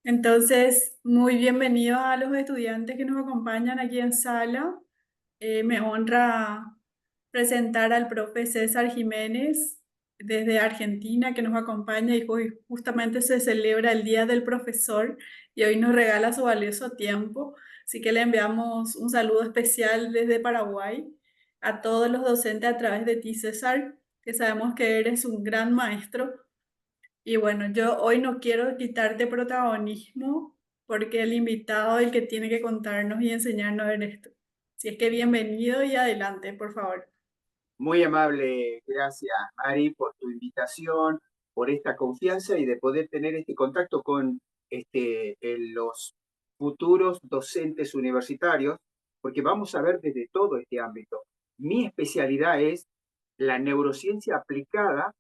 Entonces, muy bienvenidos a los estudiantes que nos acompañan aquí en sala. Me honra presentar al profe César Jiménez desde Argentina que nos acompaña y hoy justamente se celebra el Día del Profesor y hoy nos regala su valioso tiempo. Así que le enviamos un saludo especial desde Paraguay a todos los docentes a través de ti, César, que sabemos que eres un gran maestro y bueno, yo hoy no quiero quitarte protagonismo porque el invitado es el que tiene que contarnos y enseñarnos en esto. Así es que bienvenido y adelante, por favor. Muy amable, gracias Ari por tu invitación, por esta confianza y de poder tener este contacto con los futuros docentes universitarios, porque vamos a ver desde todo este ámbito. Mi especialidad es la neurociencia aplicada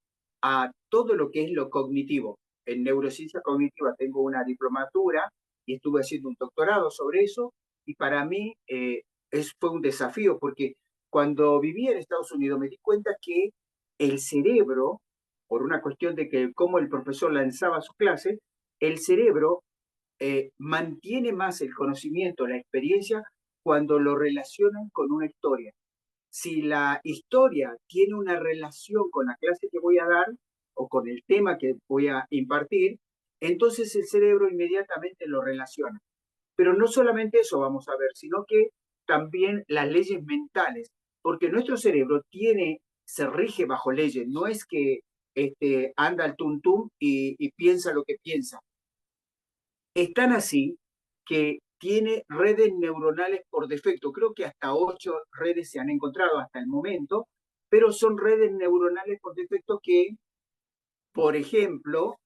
a todo lo que es lo cognitivo. En neurociencia cognitiva tengo una diplomatura y estuve haciendo un doctorado sobre eso y para mí fue un desafío porque cuando vivía en Estados Unidos me di cuenta que el cerebro, por una cuestión de que cómo el profesor lanzaba su clase, el cerebro mantiene más el conocimiento, la experiencia, cuando lo relacionan con una historia. Si la historia tiene una relación con la clase que voy a dar o con el tema que voy a impartir, entonces el cerebro inmediatamente lo relaciona. Pero no solamente eso vamos a ver, sino que también las leyes mentales, porque nuestro cerebro se rige bajo leyes, no es que anda al tuntum y piensa lo que piensa. Es tan así que tiene redes neuronales por defecto. Creo que hasta 8 redes se han encontrado hasta el momento, pero son redes neuronales por defecto que, por ejemplo,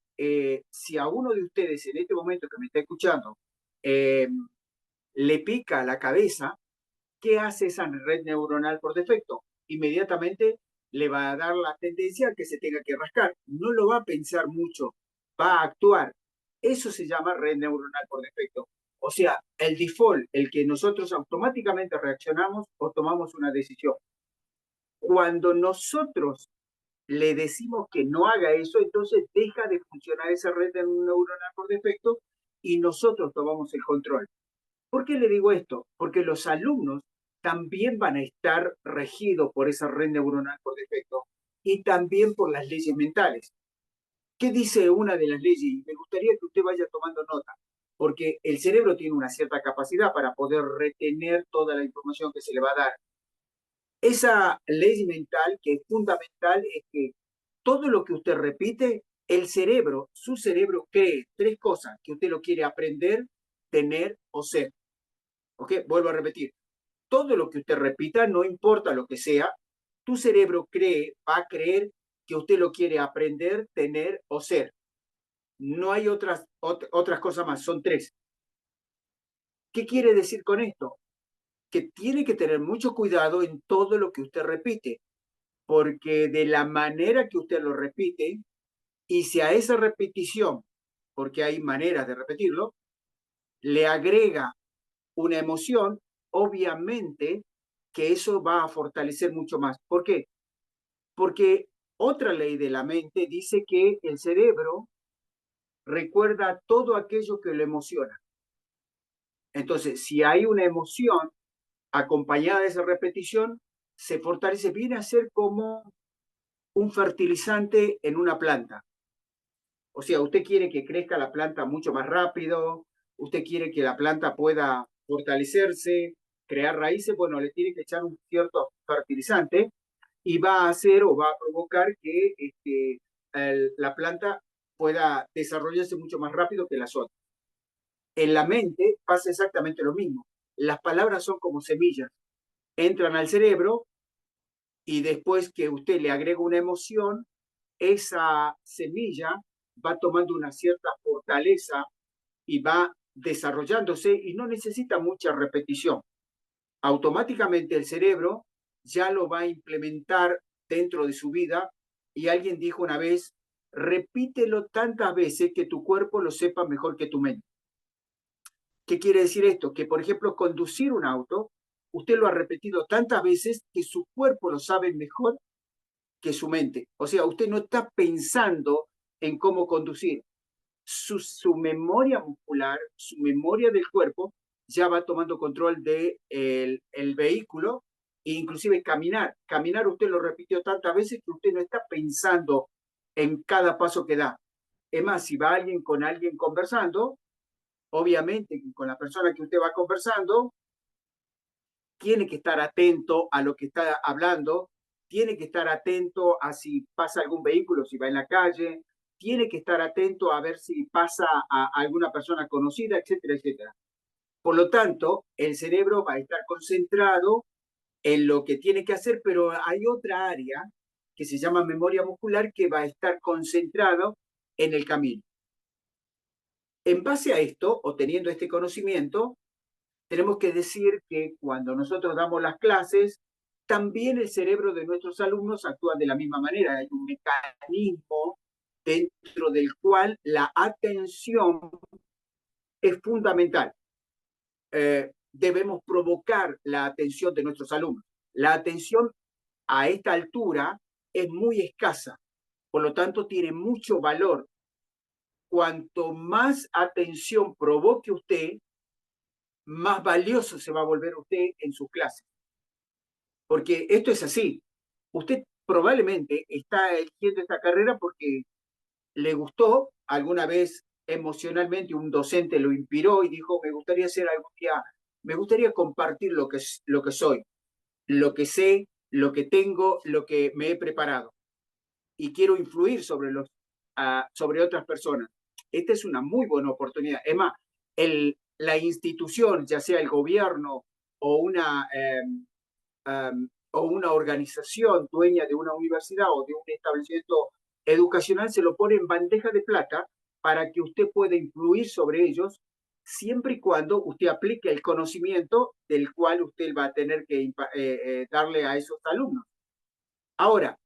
si a uno de ustedes en este momento que me está escuchando eh, le pica la cabeza, ¿qué hace esa red neuronal por defecto? Inmediatamente le va a dar la tendencia a que se tenga que rascar. No lo va a pensar mucho, va a actuar. Eso se llama red neuronal por defecto. O sea, el default, el que nosotros automáticamente reaccionamos o tomamos una decisión. Cuando nosotros le decimos que no haga eso, entonces deja de funcionar esa red neuronal por defecto y nosotros tomamos el control. ¿Por qué le digo esto? Porque los alumnos también van a estar regidos por esa red neuronal por defecto y también por las leyes mentales. ¿Qué dice una de las leyes? Me gustaría que usted vaya tomando nota, porque el cerebro tiene una cierta capacidad para poder retener toda la información que se le va a dar. Esa ley mental que es fundamental es que todo lo que usted repite, el cerebro, su cerebro cree 3 cosas que usted lo quiere aprender, tener o ser. ¿Ok? Vuelvo a repetir. Todo lo que usted repita, no importa lo que sea, tu cerebro va a creer que usted lo quiere aprender, tener o ser. No hay otras cosas más, son 3. ¿Qué quiere decir con esto? Que tiene que tener mucho cuidado en todo lo que usted repite, porque de la manera que usted lo repite, y si a esa repetición, porque hay maneras de repetirlo, le agrega una emoción, obviamente que eso va a fortalecer mucho más. ¿Por qué? Porque otra ley de la mente dice que el cerebro recuerda todo aquello que lo emociona. Entonces, si hay una emoción acompañada de esa repetición, se fortalece, viene a ser como un fertilizante en una planta. O sea, usted quiere que crezca la planta mucho más rápido, usted quiere que la planta pueda fortalecerse, crear raíces, bueno, le tiene que echar un cierto fertilizante y va a hacer o va a provocar que la planta pueda desarrollarse mucho más rápido que las otras. En la mente pasa exactamente lo mismo. Las palabras son como semillas, entran al cerebro y después que usted le agrega una emoción, esa semilla va tomando una cierta fortaleza y va desarrollándose y no necesita mucha repetición. Automáticamente el cerebro ya lo va a implementar dentro de su vida y alguien dijo una vez, repítelo tantas veces que tu cuerpo lo sepa mejor que tu mente. ¿Qué quiere decir esto? Que, por ejemplo, conducir un auto, usted lo ha repetido tantas veces que su cuerpo lo sabe mejor que su mente. O sea, usted no está pensando en cómo conducir. su memoria muscular, su memoria del cuerpo, ya va tomando control del de el vehículo e inclusive caminar. Caminar usted lo repitió tantas veces que usted no está pensando en cada paso que da. Es más, si va alguien con alguien conversando, obviamente con la persona que usted va conversando, tiene que estar atento a lo que está hablando, tiene que estar atento a si pasa algún vehículo, si va en la calle, tiene que estar atento a ver si pasa a alguna persona conocida, etcétera, etcétera. Por lo tanto, el cerebro va a estar concentrado en lo que tiene que hacer, pero hay otra área que se llama memoria muscular que va a estar concentrado en el camino. En base a esto, o teniendo este conocimiento, tenemos que decir que cuando nosotros damos las clases, también el cerebro de nuestros alumnos actúa de la misma manera. Hay un mecanismo dentro del cual la atención es fundamental. Debemos provocar la atención de nuestros alumnos. La atención a esta altura es muy escasa, por lo tanto tiene mucho valor. Cuanto más atención provoque usted, más valioso se va a volver usted en sus clases. Porque esto es así. Usted probablemente está eligiendo esta carrera porque le gustó, alguna vez emocionalmente un docente lo inspiró y dijo, me gustaría hacer algún día, me gustaría compartir lo que soy, lo que sé, lo que tengo, lo que me he preparado y quiero influir sobre otras personas. Esta es una muy buena oportunidad. Es más, la institución, ya sea el gobierno o o una organización dueña de una universidad o de un establecimiento educacional, se lo pone en bandeja de plata para que usted pueda influir sobre ellos siempre y cuando usted aplique el conocimiento del cual usted va a tener que darle a esos alumnos. Ahora,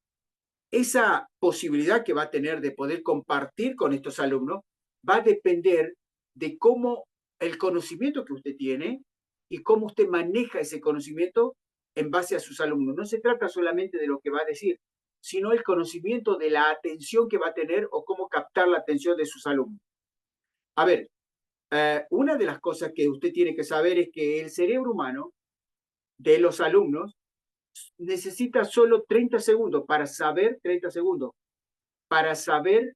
esa posibilidad que va a tener de poder compartir con estos alumnos va a depender de cómo el conocimiento que usted tiene y cómo usted maneja ese conocimiento en base a sus alumnos. No se trata solamente de lo que va a decir, sino el conocimiento de la atención que va a tener o cómo captar la atención de sus alumnos. A ver, una de las cosas que usted tiene que saber es que el cerebro humano de los alumnos necesita solo 30 segundos para saber, 30 segundos, para saber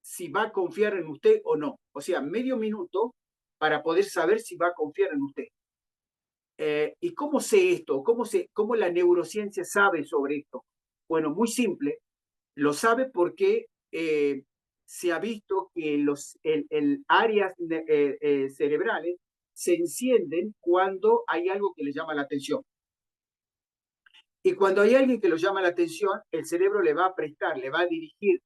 si va a confiar en usted o no. O sea, medio minuto para poder saber si va a confiar en usted. ¿Y cómo sé esto? ¿Cómo la neurociencia sabe sobre esto? Bueno, muy simple. Lo sabe porque se ha visto que el áreas cerebrales se encienden cuando hay algo que le llama la atención. Y cuando hay alguien que lo llama la atención, el cerebro le va a prestar, le va a dirigir.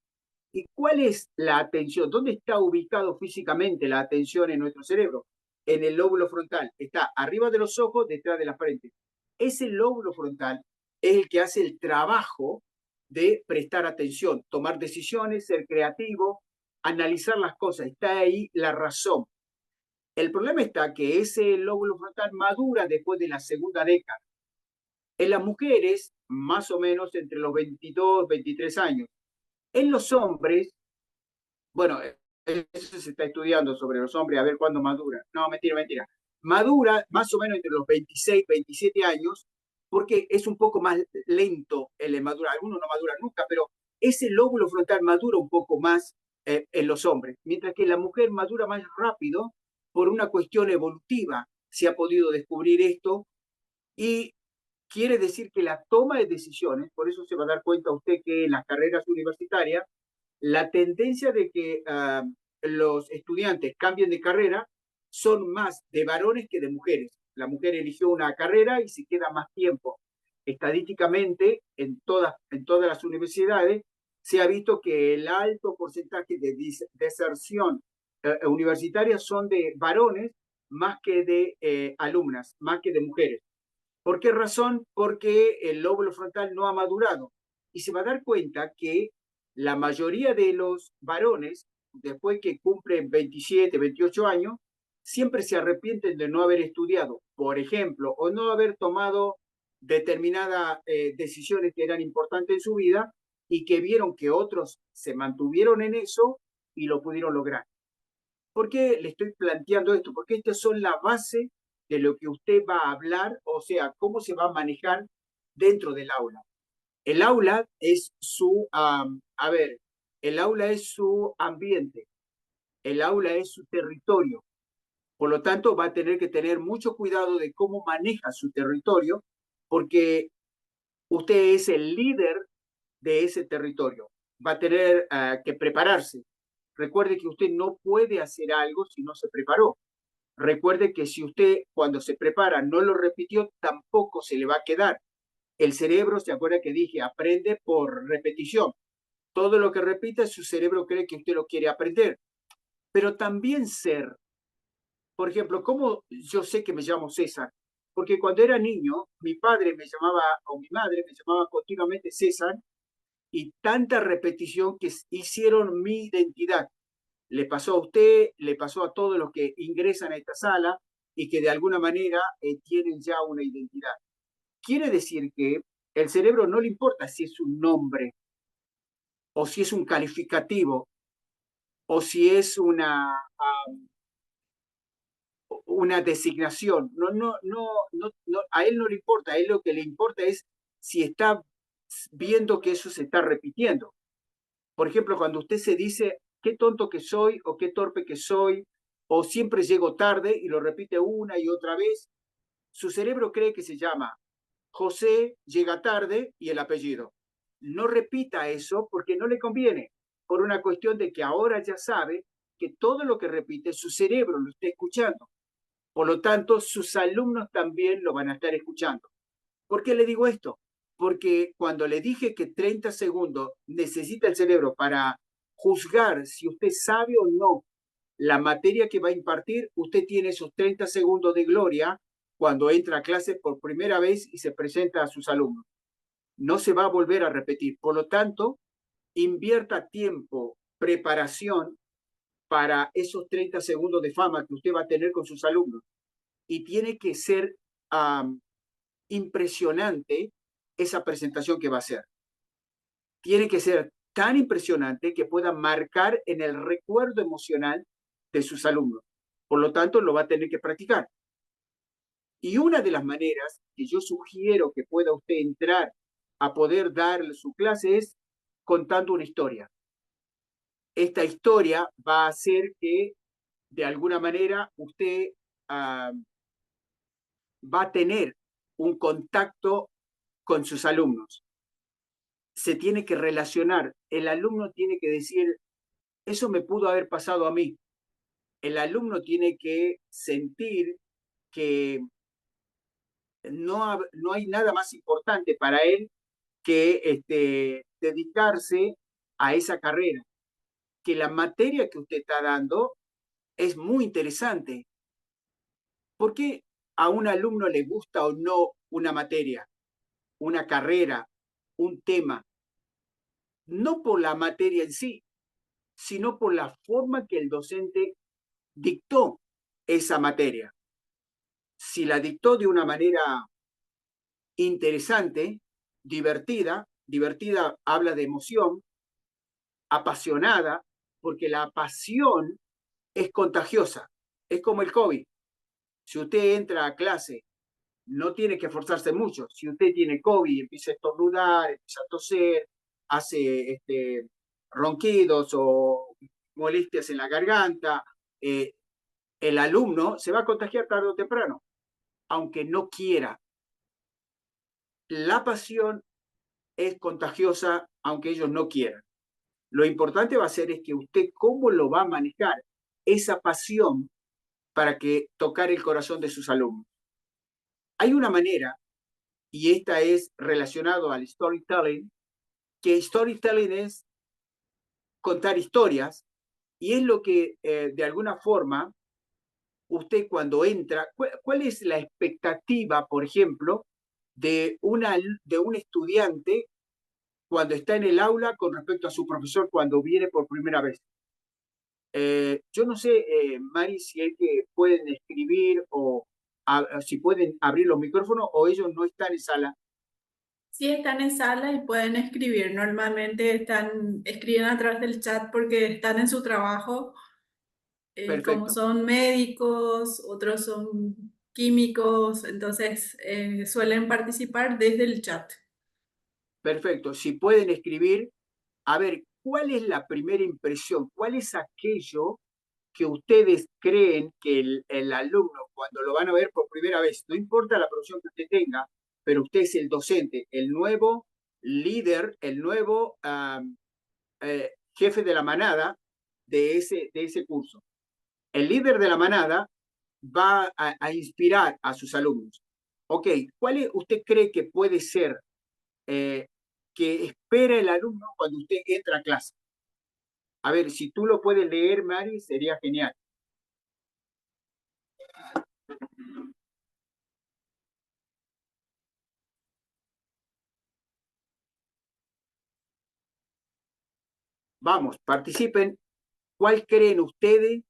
¿Y cuál es la atención? ¿Dónde está ubicado físicamente la atención en nuestro cerebro? En el lóbulo frontal. Está arriba de los ojos, detrás de la frente. Ese lóbulo frontal es el que hace el trabajo de prestar atención, tomar decisiones, ser creativo, analizar las cosas. Está ahí la razón. El problema está que ese lóbulo frontal madura después de la segunda década. En las mujeres, más o menos entre los 22, 23 años. En los hombres, bueno, eso se está estudiando sobre los hombres, a ver cuándo madura. No, mentira, mentira. Madura más o menos entre los 26, 27 años, porque es un poco más lento el madurar. Algunos no maduran nunca, pero ese lóbulo frontal madura un poco más en los hombres, mientras que la mujer madura más rápido por una cuestión evolutiva. Se ha podido descubrir esto y quiere decir que la toma de decisiones, por eso se va a dar cuenta usted que en las carreras universitarias, la tendencia de que los estudiantes cambien de carrera son más de varones que de mujeres. La mujer eligió una carrera y se queda más tiempo. Estadísticamente, en todas las universidades, se ha visto que el alto porcentaje de deserción universitaria son de varones más que de alumnas, más que de mujeres. ¿Por qué razón? Porque el lóbulo frontal no ha madurado. Y se va a dar cuenta que la mayoría de los varones, después que cumplen 27, 28 años, siempre se arrepienten de no haber estudiado, por ejemplo, o no haber tomado determinadas decisiones que eran importantes en su vida y que vieron que otros se mantuvieron en eso y lo pudieron lograr. ¿Por qué le estoy planteando esto? Porque estas son la base de lo que usted va a hablar, o sea, cómo se va a manejar dentro del aula. El aula es el aula es su ambiente, el aula es su territorio. Por lo tanto, va a tener que tener mucho cuidado de cómo maneja su territorio, porque usted es el líder de ese territorio. Va a tener que prepararse. Recuerde que usted no puede hacer algo si no se preparó. Recuerde que si usted cuando se prepara no lo repitió, tampoco se le va a quedar. El cerebro, ¿se acuerda que dije? Aprende por repetición. Todo lo que repita, su cerebro cree que usted lo quiere aprender. Pero también ser, por ejemplo, ¿cómo yo sé que me llamo César? Porque cuando era niño, mi padre me llamaba, o mi madre me llamaba continuamente César, y tanta repetición que hicieron mi identidad. Le pasó a usted, le pasó a todos los que ingresan a esta sala y que de alguna manera tienen ya una identidad. Quiere decir que el cerebro no le importa si es un nombre o si es un calificativo o si es una designación. No, a él no le importa, a él lo que le importa es si está viendo que eso se está repitiendo. Por ejemplo, cuando usted se dice qué tonto que soy o qué torpe que soy, o siempre llego tarde y lo repite una y otra vez, su cerebro cree que se llama José llega tarde y el apellido. No repita eso porque no le conviene, por una cuestión de que ahora ya sabe que todo lo que repite su cerebro lo está escuchando. Por lo tanto, sus alumnos también lo van a estar escuchando. ¿Por qué le digo esto? Porque cuando le dije que 30 segundos necesita el cerebro para juzgar si usted sabe o no la materia que va a impartir, usted tiene esos 30 segundos de gloria cuando entra a clase por primera vez y se presenta a sus alumnos. No se va a volver a repetir. Por lo tanto, invierta tiempo, preparación para esos 30 segundos de fama que usted va a tener con sus alumnos. Y tiene que ser impresionante esa presentación que va a hacer. Tiene que ser tan impresionante que pueda marcar en el recuerdo emocional de sus alumnos. Por lo tanto, lo va a tener que practicar. Y una de las maneras que yo sugiero que pueda usted entrar a poder dar su clase es contando una historia. Esta historia va a hacer que, de alguna manera, usted va a tener un contacto con sus alumnos. Se tiene que relacionar. El alumno tiene que decir, eso me pudo haber pasado a mí. El alumno tiene que sentir que no hay nada más importante para él que dedicarse a esa carrera, que la materia que usted está dando es muy interesante. ¿Por qué a un alumno le gusta o no una materia, una carrera, un tema? No por la materia en sí, sino por la forma que el docente dictó esa materia. Si la dictó de una manera interesante, divertida habla de emoción, apasionada, porque la pasión es contagiosa, es como el COVID. Si usted entra a clase, no tiene que esforzarse mucho. Si usted tiene COVID, empieza a estornudar, empieza a toser, hace ronquidos o molestias en la garganta, el alumno se va a contagiar tarde o temprano, aunque no quiera. La pasión es contagiosa, aunque ellos no quieran. Lo importante va a ser es que usted cómo lo va a manejar esa pasión para que tocar el corazón de sus alumnos. Hay una manera, y esta es relacionado al storytelling, que storytelling es contar historias, y es lo que de alguna forma usted cuando entra, ¿cuál es la expectativa, por ejemplo, de un estudiante cuando está en el aula con respecto a su profesor cuando viene por primera vez? Yo no sé, Mari, si es que pueden escribir o si pueden abrir los micrófonos o ellos no están en sala. Sí, están en sala y pueden escribir. Normalmente escriben a través del chat porque están en su trabajo, como Perfecto, son médicos, otros son químicos, entonces suelen participar desde el chat. perfecto. Si pueden escribir, a ver, ¿cuál es la primera impresión? ¿Cuál es aquello que ustedes creen que el alumno, cuando lo van a ver por primera vez, no importa la profesión que usted tenga, pero usted es el docente, el nuevo líder, el nuevo jefe de la manada de ese curso? El líder de la manada va a inspirar a sus alumnos. Ok, usted cree que puede ser eh, que espera el alumno cuando usted entra a clase? A ver, si tú lo puedes leer, Mari, sería genial. Vamos, participen. ¿Cuál creen ustedes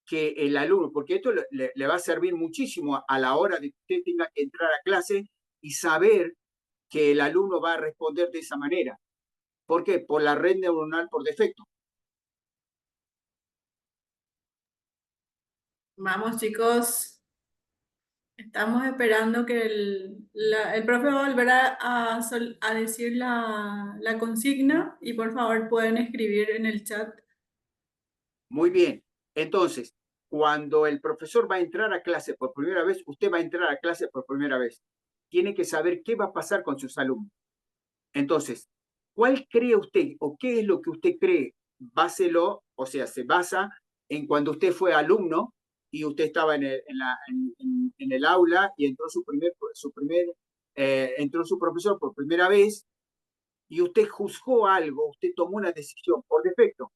que el alumno, porque esto le va a servir muchísimo a la hora de que usted tenga que entrar a clase y saber que el alumno va a responder de esa manera? ¿Por qué? Por la red neuronal por defecto. Vamos, chicos, estamos esperando que el profe va a volver a decir la consigna y por favor pueden escribir en el chat. Muy bien. Entonces, cuando el profesor va a entrar a clase por primera vez, usted va a entrar a clase por primera vez. Tiene que saber qué va a pasar con sus alumnos. Entonces, ¿cuál cree usted o qué es lo que usted cree? Báselo, o sea, se basa en cuando usted fue alumno y usted estaba en el aula y entró entró su profesor por primera vez y usted juzgó algo, usted tomó una decisión por defecto.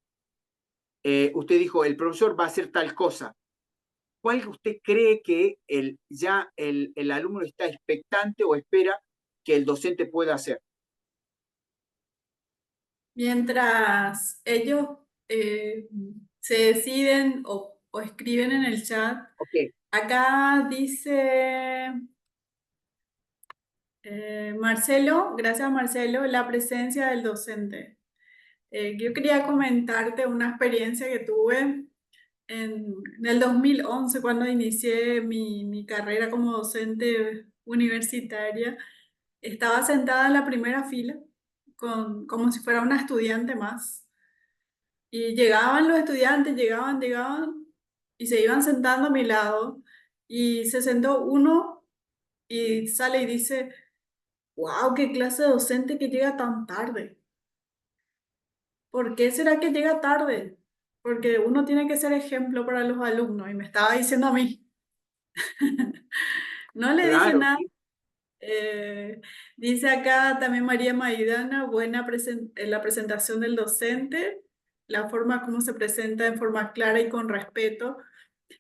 Usted dijo, el profesor va a hacer tal cosa. ¿Cuál usted cree que el alumno está expectante o espera que el docente pueda hacer? Mientras ellos se deciden o escriben en el chat, Ok, acá dice Marcelo, gracias Marcelo, la presencia del docente. Yo quería comentarte una experiencia que tuve en el 2011 cuando inicié mi carrera como docente universitaria. Estaba sentada en la primera fila como si fuera una estudiante más. Y llegaban los estudiantes, llegaban y se iban sentando a mi lado. Y se sentó uno y sale y dice, wow, qué clase de docente que llega tan tarde. ¿Por qué será que llega tarde? Porque uno tiene que ser ejemplo para los alumnos. Y me estaba diciendo a mí, no le dije claro, nada. sí, Eh, Dice acá también María Maidana, la presentación del docente, la forma como se presenta en forma clara y con respeto.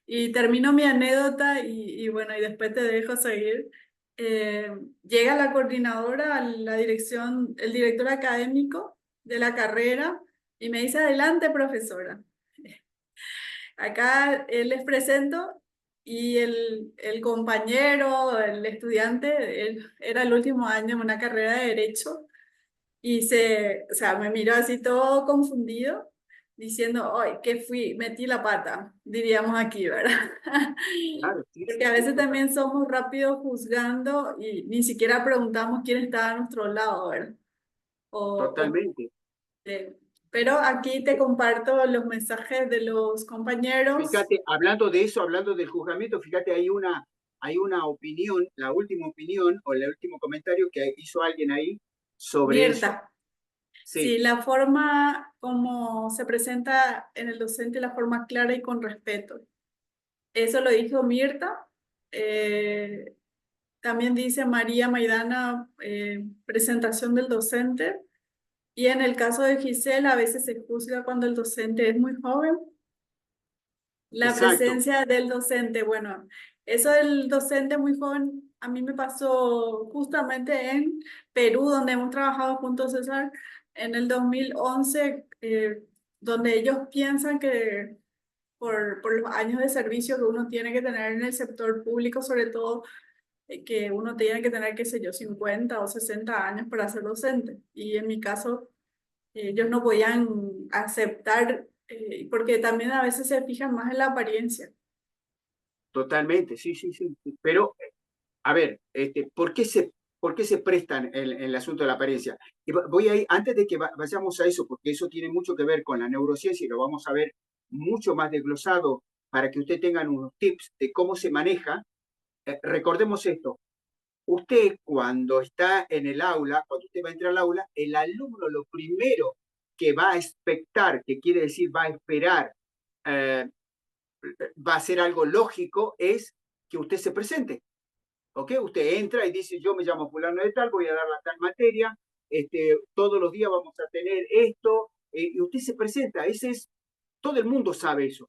Y termino mi anécdota y bueno, y después te dejo seguir. Eh, Llega la coordinadora a la dirección, el director académico de la carrera y me dice, adelante, profesora. Acá les presento y el compañero, el estudiante, él era el último año en una carrera de Derecho y o sea, me miró así todo confundido, diciendo, ¡ay, qué fui! Metí la pata, diríamos aquí, ¿verdad? claro, sí, Porque sí, a sí, veces también somos rápidos juzgando y ni siquiera preguntamos quién está a nuestro lado, ¿verdad? O, totalmente. eh, pero aquí te comparto los mensajes de los compañeros. Fíjate, hablando de eso, hablando del juzgamiento, fíjate, hay una opinión, la última opinión o el último comentario que hizo alguien ahí sobre eso. Mirta, sí, Sí, la forma como se presenta en el docente, la forma clara y con respeto. Eso lo dijo Mirta. Eh, También dice María Maidana, presentación del docente. Y en el caso de Gisela, a veces se juzga cuando el docente es muy joven. La exacto, presencia del docente, bueno, eso del docente muy joven, a mí me pasó justamente en Perú, donde hemos trabajado juntos, César, en el 2011, donde ellos piensan que por los años de servicio que uno tiene que tener en el sector público, sobre todo, que uno tiene que tener, qué sé yo, 50 o 60 años para ser docente. Y en mi caso, ellos no podían aceptar, porque también a veces se fijan más en la apariencia. Totalmente, sí, sí, sí. Pero, a ver, por qué se prestan el asunto de la apariencia? Y voy a ir, antes de que vayamos a eso, porque eso tiene mucho que ver con la neurociencia y lo vamos a ver mucho más desglosado para que usted tengan unos tips de cómo se maneja. Recordemos esto, usted cuando está en el aula, cuando usted va a entrar al aula, el alumno lo primero que va a expectar, que quiere decir va a esperar, eh, va a ser algo lógico, es que usted se presente. ¿Ok? Usted entra y dice, yo me llamo fulano de tal, voy a dar la tal materia, todos los días vamos a tener esto, y usted se presenta. Todo el mundo sabe eso.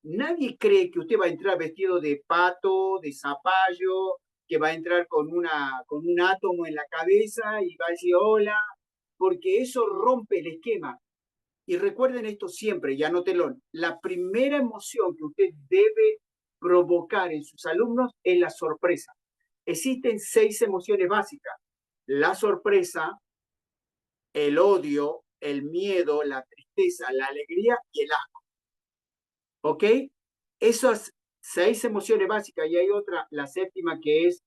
Nadie cree que usted va a entrar vestido de pato, de zapallo, que va a entrar con un átomo en la cabeza y va a decir hola, porque eso rompe el esquema. Y recuerden esto siempre, y anótenlo, la primera emoción que usted debe provocar en sus alumnos es la sorpresa. Existen 6 emociones básicas: la sorpresa, el odio, el miedo, la tristeza, la alegría y el asco. ¿Ok? Esas 6 emociones básicas, y hay otra, la séptima, que es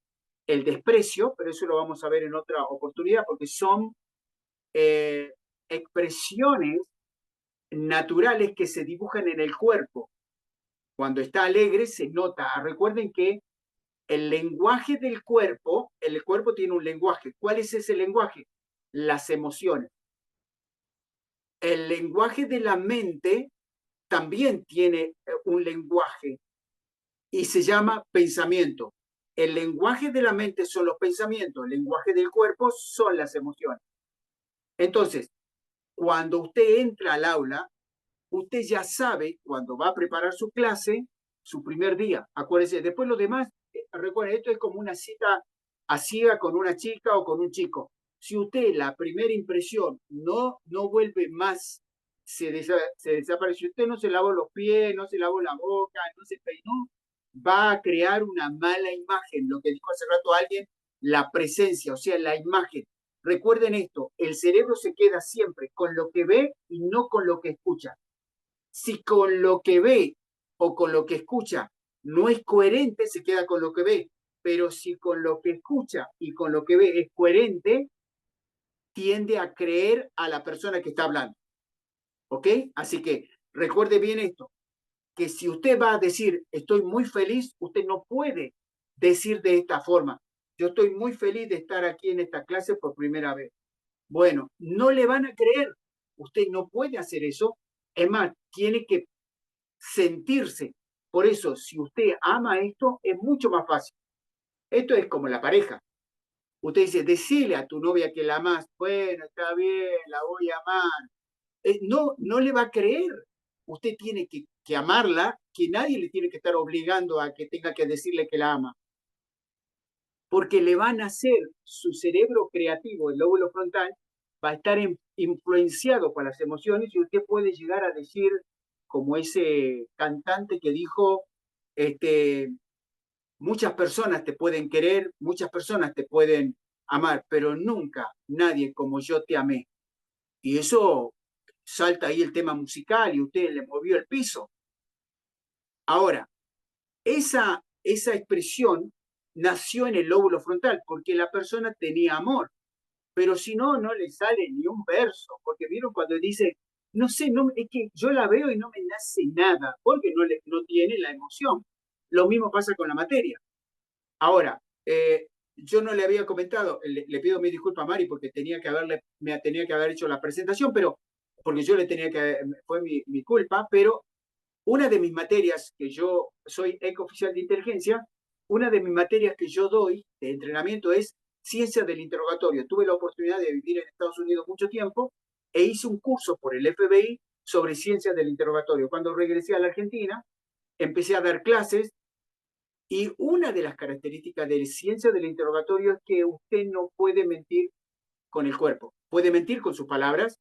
el desprecio, pero eso lo vamos a ver en otra oportunidad, porque son eh, expresiones naturales que se dibujan en el cuerpo. Cuando está alegre se nota. Recuerden que el cuerpo tiene un lenguaje. ¿Cuál es ese lenguaje? Las emociones. El lenguaje de la mente también tiene un lenguaje y se llama pensamiento. El lenguaje de la mente son los pensamientos, el lenguaje del cuerpo son las emociones. Entonces, cuando usted entra al aula, usted ya sabe cuando va a preparar su clase, su primer día. Acuérdese, después lo demás, recuerden, esto es como una cita a ciega con una chica o con un chico. Si usted la primera impresión no vuelve más, se desaparece. Si usted no se lavó los pies, no se lavó la boca, no se peinó, va a crear una mala imagen. Lo que dijo hace rato alguien, la presencia, o sea, la imagen. Recuerden esto, el cerebro se queda siempre con lo que ve y no con lo que escucha. Si con lo que ve o con lo que escucha no es coherente, se queda con lo que ve. Pero si con lo que escucha y con lo que ve es coherente, tiende a creer a la persona que está hablando. ¿Ok? Así que recuerde bien esto, que si usted va a decir estoy muy feliz, usted no puede decir de esta forma, yo estoy muy feliz de estar aquí en esta clase por primera vez. Bueno, no le van a creer, usted no puede hacer eso, es más, tiene que sentirse. Por eso, si usted ama esto, es mucho más fácil. Esto es como la pareja. Usted dice, decile a tu novia que la amas. Bueno, está bien, la voy a amar. No le va a creer. Usted tiene que amarla, que nadie le tiene que estar obligando a que tenga que decirle que la ama. Porque le van a hacer su cerebro creativo, el lóbulo frontal, va a estar influenciado por las emociones y usted puede llegar a decir, como ese cantante que dijo, este, muchas personas te pueden querer, muchas personas te pueden amar, pero nunca nadie como yo te amé. Y eso salta ahí el tema musical y usted le movió el piso. Ahora, esa expresión nació en el lóbulo frontal porque la persona tenía amor, pero si no, no le sale ni un verso, porque vieron cuando dice, no sé, no, es que yo la veo y no me nace nada, porque no tiene la emoción. Lo mismo pasa con la materia. Ahora, yo no le había comentado, le pido mi disculpa a Mari porque me tenía que haber hecho la presentación, pero porque yo le tenía que, fue mi culpa, pero una de mis materias que yo soy eco-oficial de inteligencia, una de mis materias que yo doy de entrenamiento es ciencia del interrogatorio. Tuve la oportunidad de vivir en Estados Unidos mucho tiempo e hice un curso por el FBI sobre ciencia del interrogatorio. Cuando regresé a la Argentina, empecé a dar clases y una de las características de la ciencia del interrogatorio es que usted no puede mentir con el cuerpo. Puede mentir con sus palabras,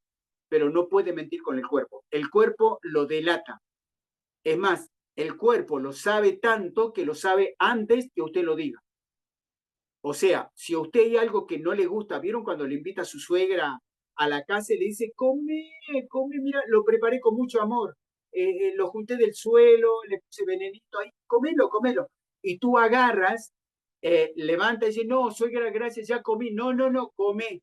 pero no puede mentir con el cuerpo. El cuerpo lo delata. Es más, el cuerpo lo sabe tanto que lo sabe antes que usted lo diga. O sea, si a usted hay algo que no le gusta, ¿vieron cuando le invita a su suegra a la casa y le dice, come, come, mira, lo preparé con mucho amor, lo junté del suelo, le puse venenito ahí, comelo, comelo. Y tú agarras, levanta y dice, no, suegra, gracias, ya comí. No, no, no, come,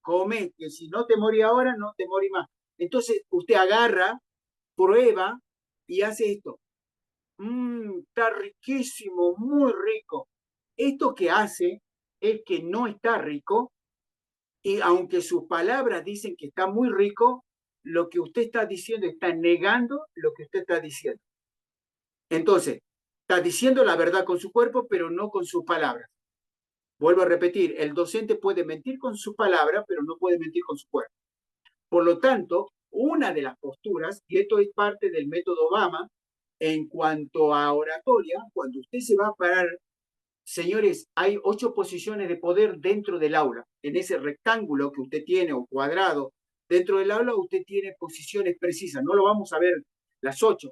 come, que si no te morí ahora, no te morí más. Entonces usted agarra, prueba y hace esto. Está riquísimo, muy rico. Esto que hace es que no está rico y aunque sus palabras dicen que está muy rico, lo que usted está diciendo está negando lo que usted está diciendo. Entonces, está diciendo la verdad con su cuerpo, pero no con sus palabras. Vuelvo a repetir, el docente puede mentir con sus palabras, pero no puede mentir con su cuerpo. Por lo tanto, una de las posturas, y esto es parte del método Obama, en cuanto a oratoria, cuando usted se va a parar, señores, hay 8 posiciones de poder dentro del aula. En ese rectángulo que usted tiene o cuadrado dentro del aula, usted tiene posiciones precisas. No lo vamos a ver las 8,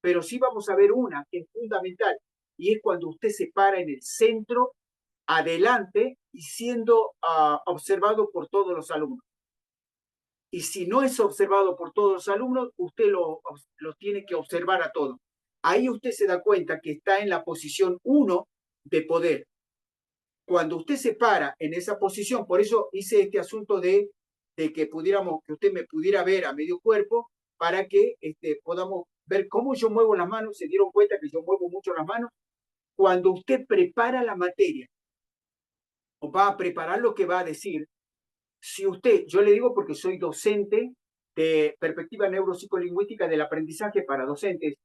pero sí vamos a ver una que es fundamental, y es cuando usted se para en el centro, adelante y siendo observado por todos los alumnos. Y si no es observado por todos los alumnos, usted lo tiene que observar a todos. Ahí usted se da cuenta que está en la posición 1 de poder. Cuando usted se para en esa posición, por eso hice este asunto de que que usted me pudiera ver a medio cuerpo, para que podamos ver cómo yo muevo las manos. Se dieron cuenta que yo muevo mucho las manos. Cuando usted prepara la materia o va a preparar lo que va a decir, si usted, yo le digo porque soy docente de perspectiva neuropsicolingüística del aprendizaje para docentes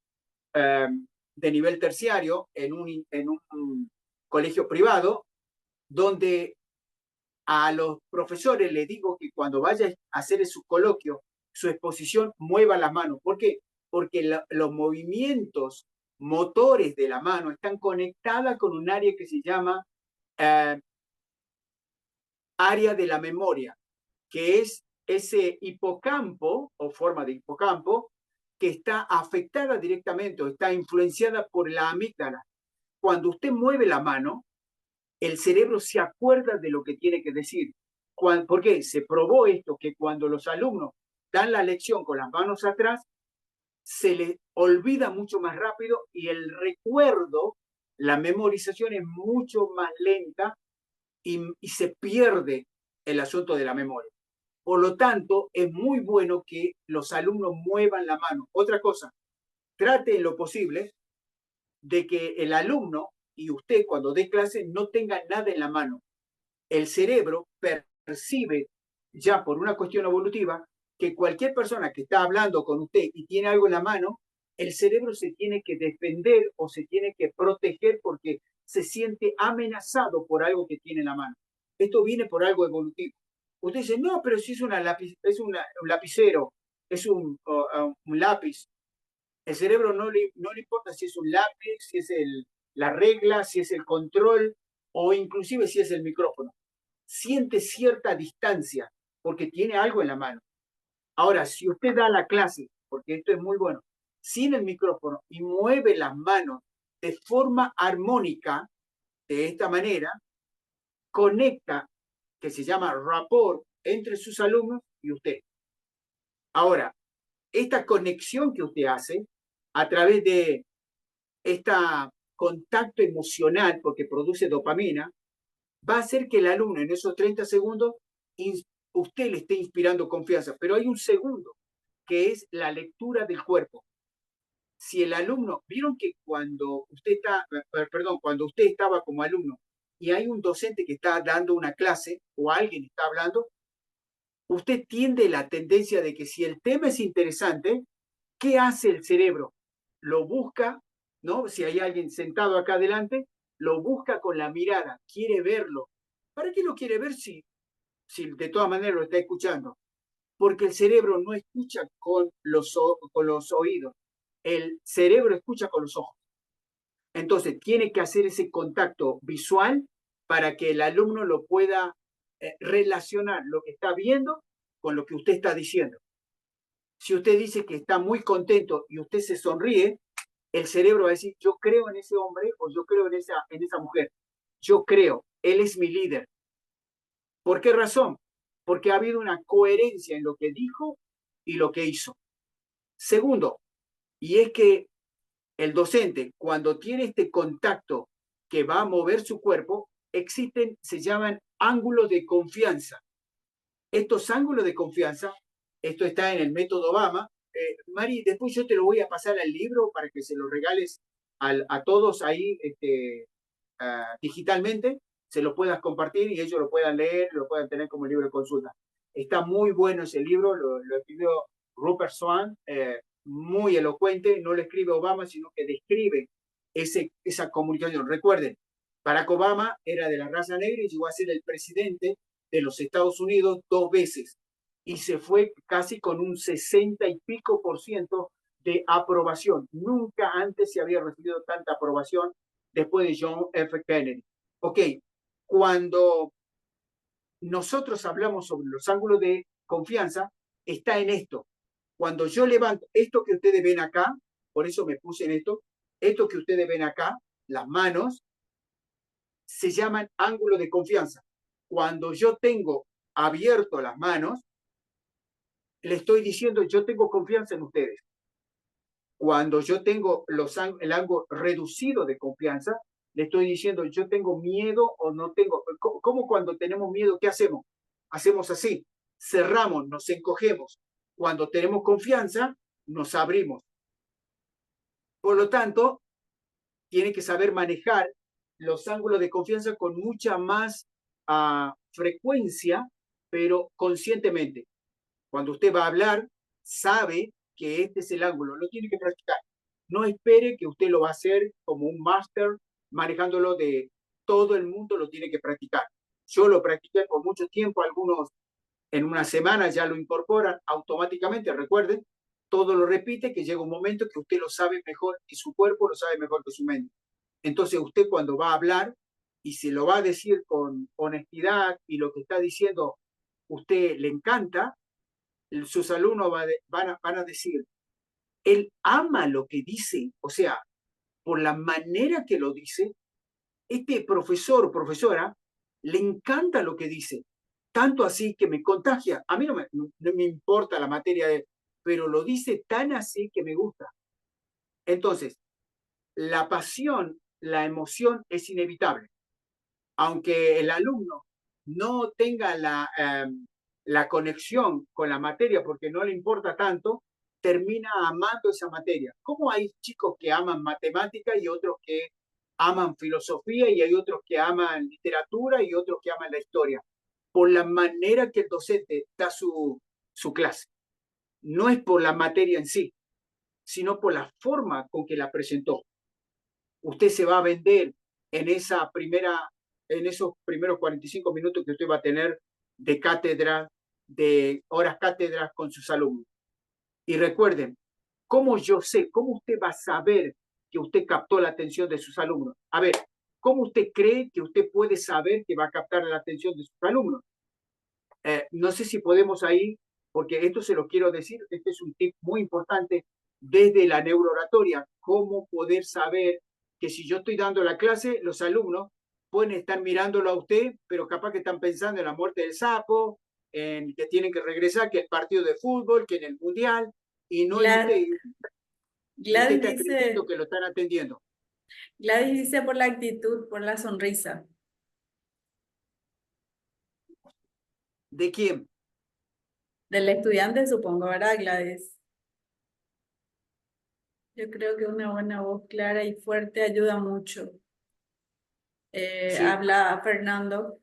eh, de nivel terciario en un colegio privado, donde a los profesores les digo que cuando vaya a hacer su coloquio, su exposición, mueva las manos. ¿Por qué? Porque los movimientos motores de la mano están conectadas con un área que se llama eh, área de la memoria, que es ese hipocampo o forma de hipocampo que está afectada directamente o está influenciada por la amígdala. Cuando usted mueve la mano, el cerebro se acuerda de lo que tiene que decir. ¿Por qué? Se probó esto, que cuando los alumnos dan la lección con las manos atrás, se les olvida mucho más rápido y el recuerdo, la memorización es mucho más lenta y se pierde el asunto de la memoria. Por lo tanto, es muy bueno que los alumnos muevan la mano. Otra cosa, trate en lo posible de que el alumno y usted cuando dé clase no tenga nada en la mano. El cerebro percibe ya por una cuestión evolutiva que cualquier persona que está hablando con usted y tiene algo en la mano, el cerebro se tiene que defender o se tiene que proteger porque se siente amenazado por algo que tiene en la mano. Esto viene por algo evolutivo. Usted dice, no, pero si es, un lapicero, es un lápiz. El cerebro no le importa si es un lápiz, si es la regla, si es el control o inclusive si es el micrófono. Siente cierta distancia porque tiene algo en la mano. Ahora, si usted da la clase, porque esto es muy bueno, sin el micrófono y mueve las manos de forma armónica, de esta manera, conecta, que se llama rapport, entre sus alumnos y usted. Ahora, esta conexión que usted hace a través de este contacto emocional, porque produce dopamina, va a hacer que el alumno en esos 30 segundos usted le esté inspirando confianza. Pero hay un segundo, que es la lectura del cuerpo. Si el alumno, vieron que cuando usted estaba como alumno y hay un docente que está dando una clase o alguien está hablando, usted tiende la tendencia de que si el tema es interesante, ¿qué hace el cerebro? Lo busca, ¿no? Si hay alguien sentado acá adelante, lo busca con la mirada, quiere verlo. ¿Para qué lo quiere ver si de todas maneras lo está escuchando? Porque el cerebro no escucha con los oídos, el cerebro escucha con los ojos. Entonces, tiene que hacer ese contacto visual para que el alumno lo pueda relacionar lo que está viendo con lo que usted está diciendo. Si usted dice que está muy contento y usted se sonríe, el cerebro va a decir, yo creo en ese hombre o yo creo en esa mujer. Yo creo. él es mi líder. ¿Por qué razón? Porque ha habido una coherencia en lo que dijo y lo que hizo. Segundo, y es que el docente, cuando tiene este contacto que va a mover su cuerpo, existen, se llaman ángulos de confianza. Estos ángulos de confianza, esto está en el método Obama. Mari, después yo te lo voy a pasar al libro para que se lo regales a todos ahí digitalmente, se lo puedas compartir y ellos lo puedan leer, lo puedan tener como libro de consulta. Está muy bueno ese libro, lo escribió Rupert Swan, muy elocuente, no lo escribe Obama, sino que describe esa comunicación. Recuerden, Barack Obama era de la raza negra y llegó a ser el presidente de los Estados Unidos 2 veces y se fue casi con un 60 y pico % de aprobación. Nunca antes se había recibido tanta aprobación después de John F. Kennedy. Ok, cuando nosotros hablamos sobre los ángulos de confianza, está en esto. Cuando yo levanto esto que ustedes ven acá, por eso me puse en esto que ustedes ven acá, las manos, se llaman ángulos de confianza. Cuando yo tengo abierto las manos, le estoy diciendo, yo tengo confianza en ustedes. Cuando yo tengo el ángulo reducido de confianza, le estoy diciendo, yo tengo miedo o no tengo. ¿Cómo cuando tenemos miedo, qué hacemos? Hacemos así, cerramos, nos encogemos. Cuando tenemos confianza, nos abrimos. Por lo tanto, tiene que saber manejar los ángulos de confianza con mucha más frecuencia, pero conscientemente. Cuando usted va a hablar, sabe que este es el ángulo, lo tiene que practicar. No espere que usted lo va a hacer como un máster manejándolo de todo el mundo, lo tiene que practicar. Yo lo practiqué por mucho tiempo, algunos en una semana ya lo incorporan automáticamente, recuerden, todo lo repite, que llega un momento que usted lo sabe mejor y su cuerpo lo sabe mejor que su mente. Entonces usted cuando va a hablar y se lo va a decir con honestidad y lo que está diciendo usted le encanta, sus alumnos van a decir, él ama lo que dice, o sea, por la manera que lo dice, este profesor o profesora le encanta lo que dice, tanto así que me contagia. A mí no me importa la materia de él, pero lo dice tan así que me gusta. Entonces, la pasión, la emoción es inevitable. Aunque el alumno no tenga la conexión con la materia porque no le importa tanto, termina amando esa materia. ¿Cómo hay chicos que aman matemática y otros que aman filosofía y hay otros que aman literatura y otros que aman la historia? Por la manera que el docente da su clase. No es por la materia en sí, sino por la forma con que la presentó. Usted se va a vender en esos primeros 45 minutos que usted va a tener de cátedra, de horas cátedras con sus alumnos. Y recuerden, ¿cómo yo sé, cómo usted va a saber que usted captó la atención de sus alumnos? A ver, ¿cómo usted cree que usted puede saber que va a captar la atención de sus alumnos? No sé si podemos ahí, porque esto se lo quiero decir, este es un tip muy importante desde la neurooratoria, cómo poder saber que si yo estoy dando la clase, los alumnos pueden estar mirándolo a usted, pero capaz que están pensando en la muerte del sapo, en que tienen que regresar, que el partido de fútbol, que en el mundial, y no en usted. Y usted Gladys está creyendo dice, que lo están atendiendo. Gladys dice por la actitud, por la sonrisa. ¿De quién? Del estudiante, supongo, ¿verdad, Gladys? Yo creo que una buena voz clara y fuerte ayuda mucho. Sí. Habla Fernando.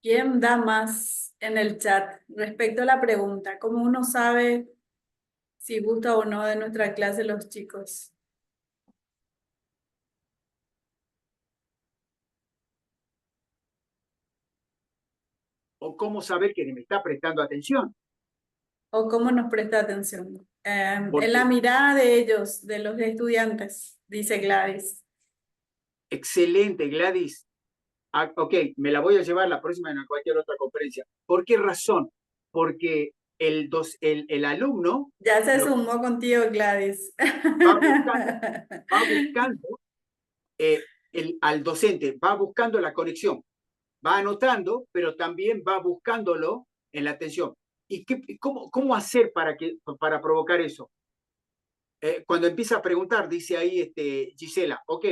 ¿Quién da más en el chat respecto a la pregunta? ¿Cómo uno sabe si gusta o no de nuestra clase los chicos? ¿O cómo saber que me está prestando atención? ¿O cómo nos presta atención? En la Porque mirada de ellos, de los estudiantes, dice Gladys. excelente, Gladys. Ok, me la voy a llevar la próxima en cualquier otra conferencia. ¿Por qué razón? Porque el alumno Ya se lo sumó contigo, Gladys. va buscando, va buscando al docente, va buscando la conexión, va anotando, pero también va buscándolo en la atención. ¿Y cómo hacer para provocar eso? Cuando empieza a preguntar, dice ahí Gisela, ok,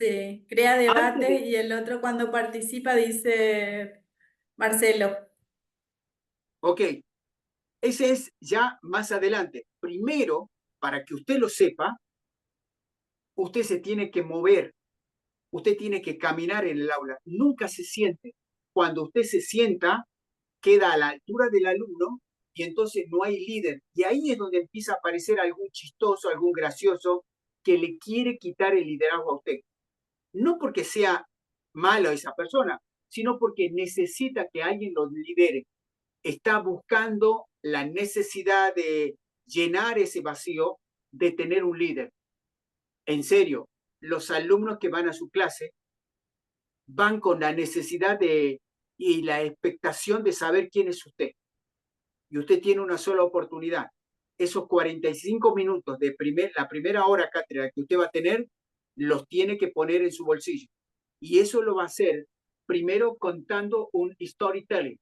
Sí, crea antes debate de, y el otro cuando participa dice Marcelo. ok, ese es ya más adelante. Primero, para que usted lo sepa, usted se tiene que mover, usted tiene que caminar en el aula, nunca se siente. Cuando usted se sienta, queda a la altura del alumno y entonces no hay líder. Y ahí es donde empieza a aparecer algún chistoso, algún gracioso que le quiere quitar el liderazgo a usted. No porque sea malo esa persona, sino porque necesita que alguien lo lidere. Está buscando la necesidad de llenar ese vacío, de tener un líder. En serio, los alumnos que van a su clase van con la necesidad y la expectación de saber quién es usted. Y usted tiene una sola oportunidad. Esos 45 minutos de la primera hora cátedra que usted va a tener, los tiene que poner en su bolsillo. Y eso lo va a hacer primero contando un storytelling.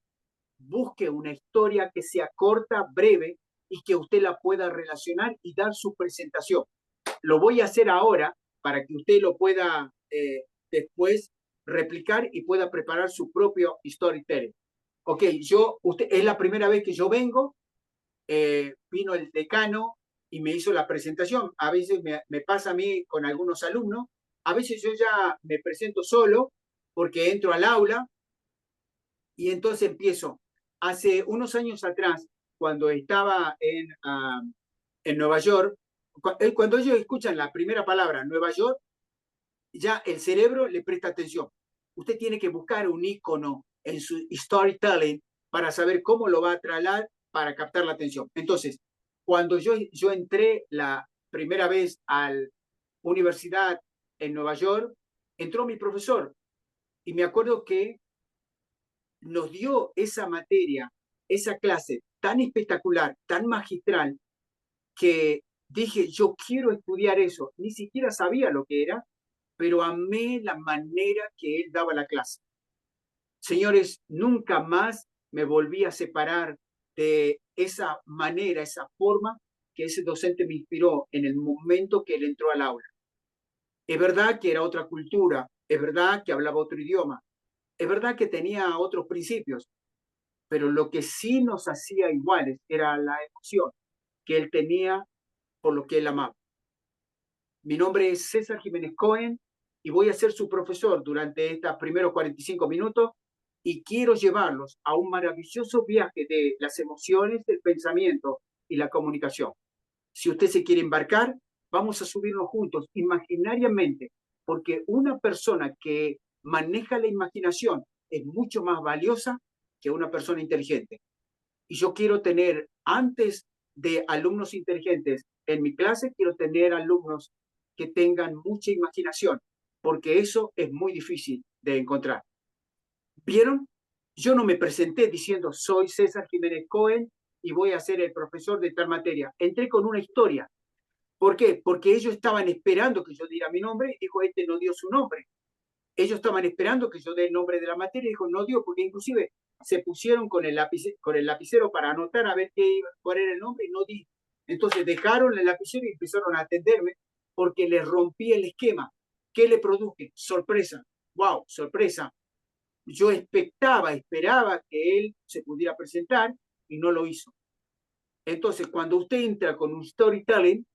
Busque una historia que sea corta, breve y que usted la pueda relacionar y dar su presentación. Lo voy a hacer ahora para que usted lo pueda después replicar y pueda preparar su propio storytelling. Ok, es la primera vez que yo vengo, vino el decano y me hizo la presentación. A veces me pasa a mí con algunos alumnos, a veces yo ya me presento solo porque entro al aula y entonces empiezo. Hace unos años atrás, cuando estaba en Nueva York, cuando ellos escuchan la primera palabra Nueva York, ya el cerebro le presta atención. Usted tiene que buscar un icono en su storytelling para saber cómo lo va a trasladar para captar la atención. Entonces, cuando yo entré la primera vez a la universidad en Nueva York, entró mi profesor y me acuerdo que nos dio esa materia, esa clase tan espectacular, tan magistral, que dije, yo quiero estudiar eso. Ni siquiera sabía lo que era, pero amé la manera que él daba la clase. Señores, nunca más me volví a separar de esa manera, esa forma que ese docente me inspiró en el momento que él entró al aula. Es verdad que era otra cultura, es verdad que hablaba otro idioma, es verdad que tenía otros principios, pero lo que sí nos hacía iguales era la emoción que él tenía por lo que él amaba. Mi nombre es César Jiménez Cohen y voy a ser su profesor durante estos primeros 45 minutos y quiero llevarlos a un maravilloso viaje de las emociones, del pensamiento y la comunicación. Si usted se quiere embarcar, vamos a subirnos juntos imaginariamente, porque una persona que maneja la imaginación es mucho más valiosa que una persona inteligente. Y yo quiero tener, antes de alumnos inteligentes en mi clase, quiero tener alumnos que tengan mucha imaginación, porque eso es muy difícil de encontrar. ¿Vieron? Yo no me presenté diciendo soy César Jiménez Cohen y voy a ser el profesor de tal materia. Entré con una historia. ¿Por qué? Porque ellos estaban esperando que yo diera mi nombre y dijo, este no dio su nombre. Ellos estaban esperando que yo dé el nombre de la materia y dijo, no dio, porque inclusive se pusieron con el lapicero para anotar a ver cuál era el nombre y no di. Entonces dejaron el lapicero y empezaron a atenderme porque les rompí el esquema. ¿Qué le produje? Sorpresa. ¡Wow! Sorpresa. Yo esperaba que él se pudiera presentar y no lo hizo. Entonces, cuando usted entra con un storytelling,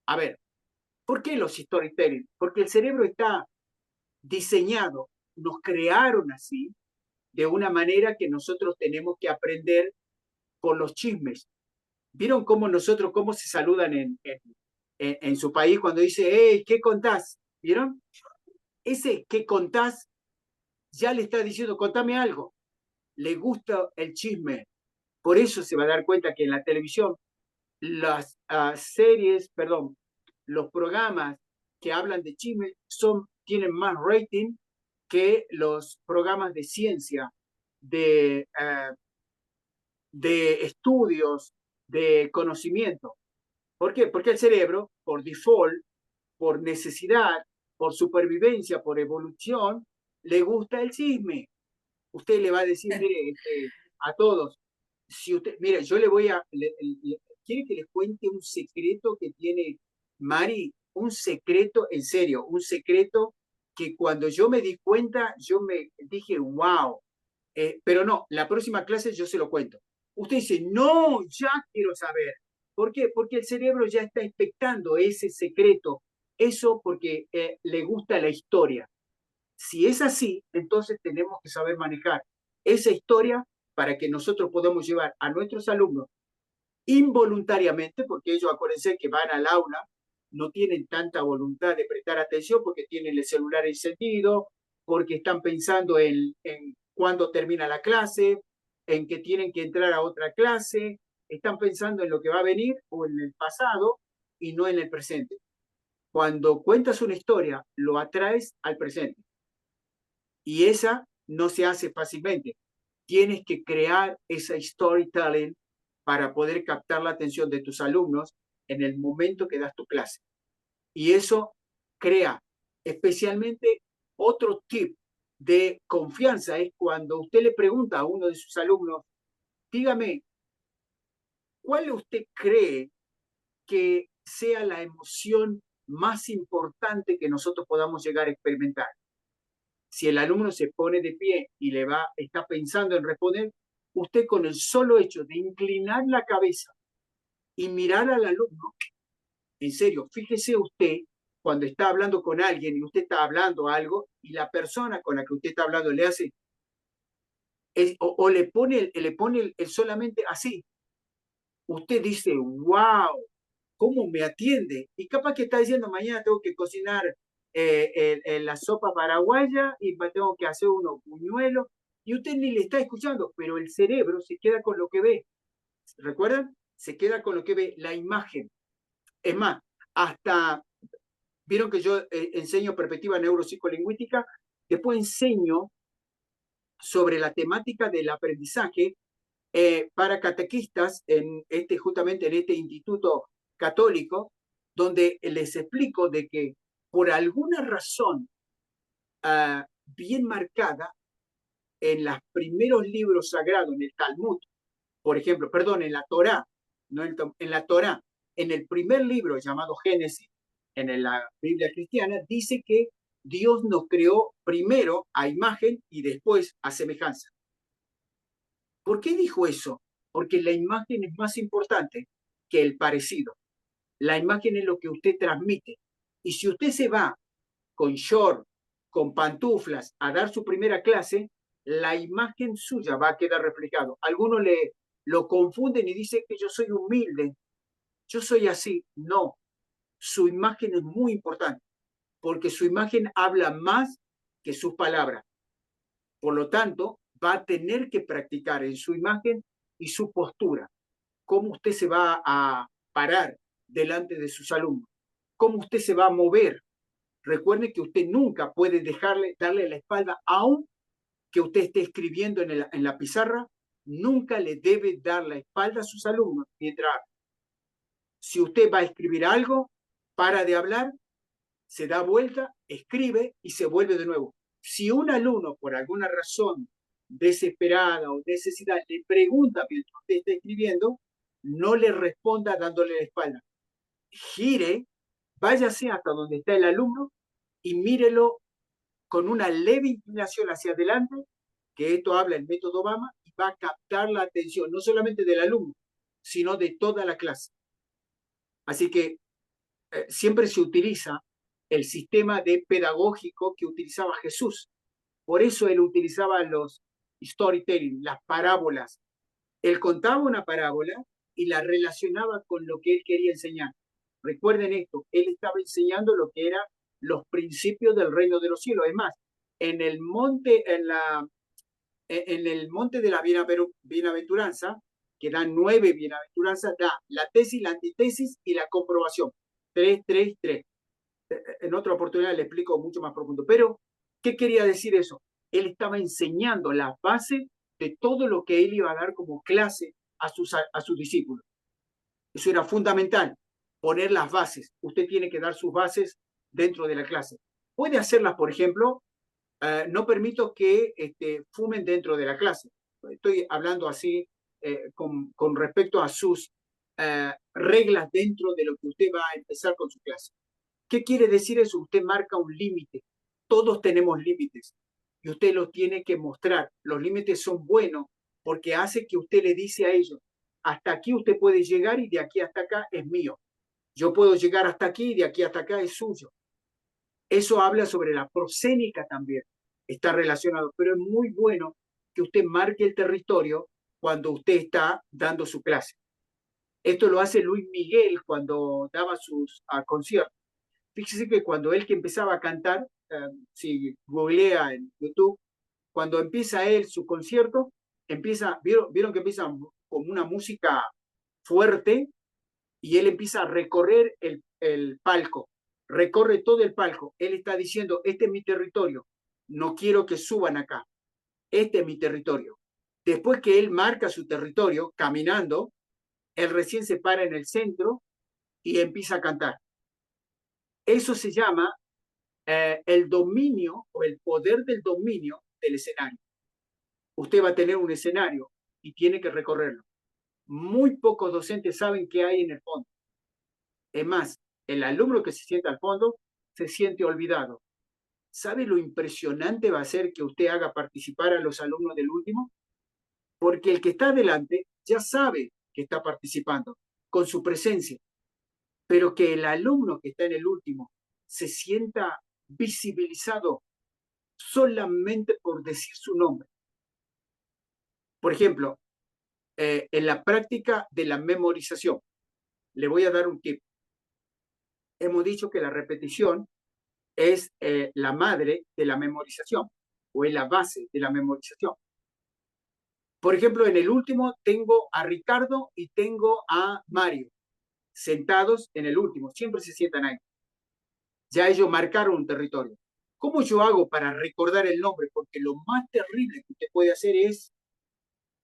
a ver, ¿por qué los storytelling? Porque el cerebro está diseñado, nos crearon así, de una manera que nosotros tenemos que aprender por los chismes. ¿Vieron cómo se saludan en su país cuando dice, hey, ¿qué contás? ¿Vieron? Ese ¿qué contás? Ya le está diciendo, contame algo. Le gusta el chisme. Por eso se va a dar cuenta que en la televisión las series, perdón, los programas que hablan de chisme tienen más rating que los programas de ciencia, de, uh, de estudios, de conocimiento. ¿Por qué? Porque el cerebro, por default, por necesidad, por supervivencia, por evolución, le gusta el chisme. Usted le va a decir, mire, a todos, si usted, mire, yo le voy a, ¿quiere que les cuente un secreto que tiene Mari? Un secreto, en serio, un secreto que cuando yo me di cuenta, yo me dije, wow, pero no, la próxima clase yo se lo cuento. Usted dice, no, ya quiero saber. ¿Por qué? Porque el cerebro ya está expectando ese secreto. Eso porque le gusta la historia. Si es así, entonces tenemos que saber manejar esa historia para que nosotros podamos llevar a nuestros alumnos involuntariamente, porque ellos acuérdense que van al aula, no tienen tanta voluntad de prestar atención porque tienen el celular encendido, porque están pensando en cuándo termina la clase, en que tienen que entrar a otra clase, están pensando en lo que va a venir o en el pasado y no en el presente. Cuando cuentas una historia, lo atraes al presente y esa no se hace fácilmente. Tienes que crear esa storytelling para poder captar la atención de tus alumnos en el momento que das tu clase. Y eso crea especialmente otro tip de confianza, es cuando usted le pregunta a uno de sus alumnos, dígame, ¿cuál usted cree que sea la emoción más importante que nosotros podamos llegar a experimentar? Si el alumno se pone de pie y está pensando en responder, usted con el solo hecho de inclinar la cabeza y mirar al alumno, en serio, fíjese usted cuando está hablando con alguien y usted está hablando algo y la persona con la que usted está hablando le hace, o le pone solamente así. Usted dice, wow, ¿cómo me atiende? Y capaz que está diciendo, mañana tengo que cocinar la sopa paraguaya y tengo que hacer unos buñuelos, y usted ni le está escuchando, pero el cerebro se queda con lo que ve. ¿Recuerdan? Se queda con lo que ve, la imagen. Es más, hasta, vieron que yo enseño perspectiva neuropsicolingüística, después enseño sobre la temática del aprendizaje para catequistas justamente en este instituto católico, donde les explico de que por alguna razón bien marcada en los primeros libros sagrados, en el Talmud, por ejemplo, perdón, en la Torá, no en la Torá, en el primer libro llamado Génesis, en la Biblia cristiana, dice que Dios nos creó primero a imagen y después a semejanza. ¿Por qué dijo eso? Porque la imagen es más importante que el parecido. La imagen es lo que usted transmite. Y si usted se va con short, con pantuflas, a dar su primera clase, la imagen suya va a quedar reflejado. Algunos lo confunden y dicen que yo soy humilde, yo soy así. No, su imagen es muy importante, porque su imagen habla más que sus palabras. Por lo tanto, va a tener que practicar en su imagen y su postura. Cómo usted se va a parar delante de sus alumnos, cómo usted se va a mover. Recuerde que usted nunca puede darle la espalda, aun que usted esté escribiendo en la pizarra, nunca le debe dar la espalda a sus alumnos mientras si usted va a escribir algo, para de hablar, se da vuelta, escribe y se vuelve de nuevo. Si un alumno, por alguna razón desesperada o necesidad, le pregunta mientras usted está escribiendo, no le responda dándole la espalda. Gire, váyase hasta donde está el alumno y mírelo con una leve inclinación hacia adelante, que esto habla el método Obama, y va a captar la atención no solamente del alumno, sino de toda la clase. Así que siempre se utiliza el sistema de pedagógico que utilizaba Jesús. Por eso él utilizaba los storytelling, las parábolas. Él contaba una parábola y la relacionaba con lo que él quería enseñar. Recuerden esto, él estaba enseñando lo que eran los principios del reino de los cielos. Es más, en el monte, en el monte de la bienaventuranza, que dan 9 bienaventuranzas, da la tesis, la antitesis y la comprobación. 3, 3, 3. En otra oportunidad le explico mucho más profundo. Pero, ¿qué quería decir eso? Él estaba enseñando las bases de todo lo que él iba a dar como clase a sus discípulos. Eso era fundamental, poner las bases. Usted tiene que dar sus bases dentro de la clase. Puede hacerlas, por ejemplo, no permito que fumen dentro de la clase. Estoy hablando así con respecto a sus reglas dentro de lo que usted va a empezar con su clase. ¿Qué quiere decir eso? Usted marca un límite. Todos tenemos límites y usted los tiene que mostrar. Los límites son buenos porque hace que usted le dice a ellos, hasta aquí usted puede llegar y de aquí hasta acá es mío. Yo puedo llegar hasta aquí y de aquí hasta acá es suyo. Eso habla sobre la prosénica también. Está relacionado, pero es muy bueno que usted marque el territorio cuando usted está dando su clase. Esto lo hace Luis Miguel cuando daba sus conciertos. Fíjese que cuando él que empezaba a cantar, si googlea en YouTube, cuando empieza él su concierto, vieron que empieza como una música fuerte y él empieza a recorrer el palco, recorre todo el palco. Él está diciendo, este es mi territorio, no quiero que suban acá, este es mi territorio. Después que él marca su territorio caminando, él recién se para en el centro y empieza a cantar. Eso se llama el dominio o el poder del dominio del escenario. Usted va a tener un escenario y tiene que recorrerlo. Muy pocos docentes saben qué hay en el fondo. Es más, el alumno que se sienta al fondo se siente olvidado. ¿Sabe lo impresionante va a ser que usted haga participar a los alumnos del último? Porque el que está adelante ya sabe que está participando con su presencia, pero que el alumno que está en el último se sienta visibilizado solamente por decir su nombre. Por ejemplo, en la práctica de la memorización, le voy a dar un tip. Hemos dicho que la repetición es la madre de la memorización o es la base de la memorización. Por ejemplo, en el último tengo a Ricardo y tengo a Mario sentados en el último, siempre se sientan ahí. Ya ellos marcaron un territorio. ¿Cómo yo hago para recordar el nombre? Porque lo más terrible que usted puede hacer es,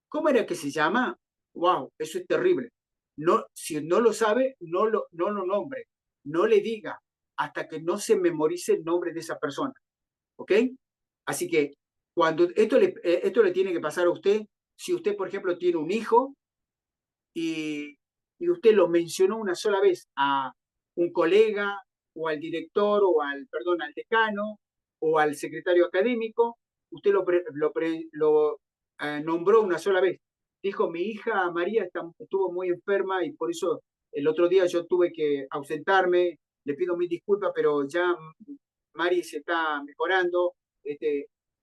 ¿cómo era que se llama? Wow, eso es terrible. No, si no lo sabe, no lo nombre, no le diga hasta que no se memorice el nombre de esa persona. ¿Ok? Así que cuando esto le tiene que pasar a usted, si usted, por ejemplo, tiene un hijo y usted lo mencionó una sola vez a un colega o al director o perdón, al decano o al secretario académico, usted lo nombró una sola vez. Dijo, mi hija María estuvo muy enferma y por eso el otro día yo tuve que ausentarme, le pido mil disculpas, pero ya Mari se está mejorando,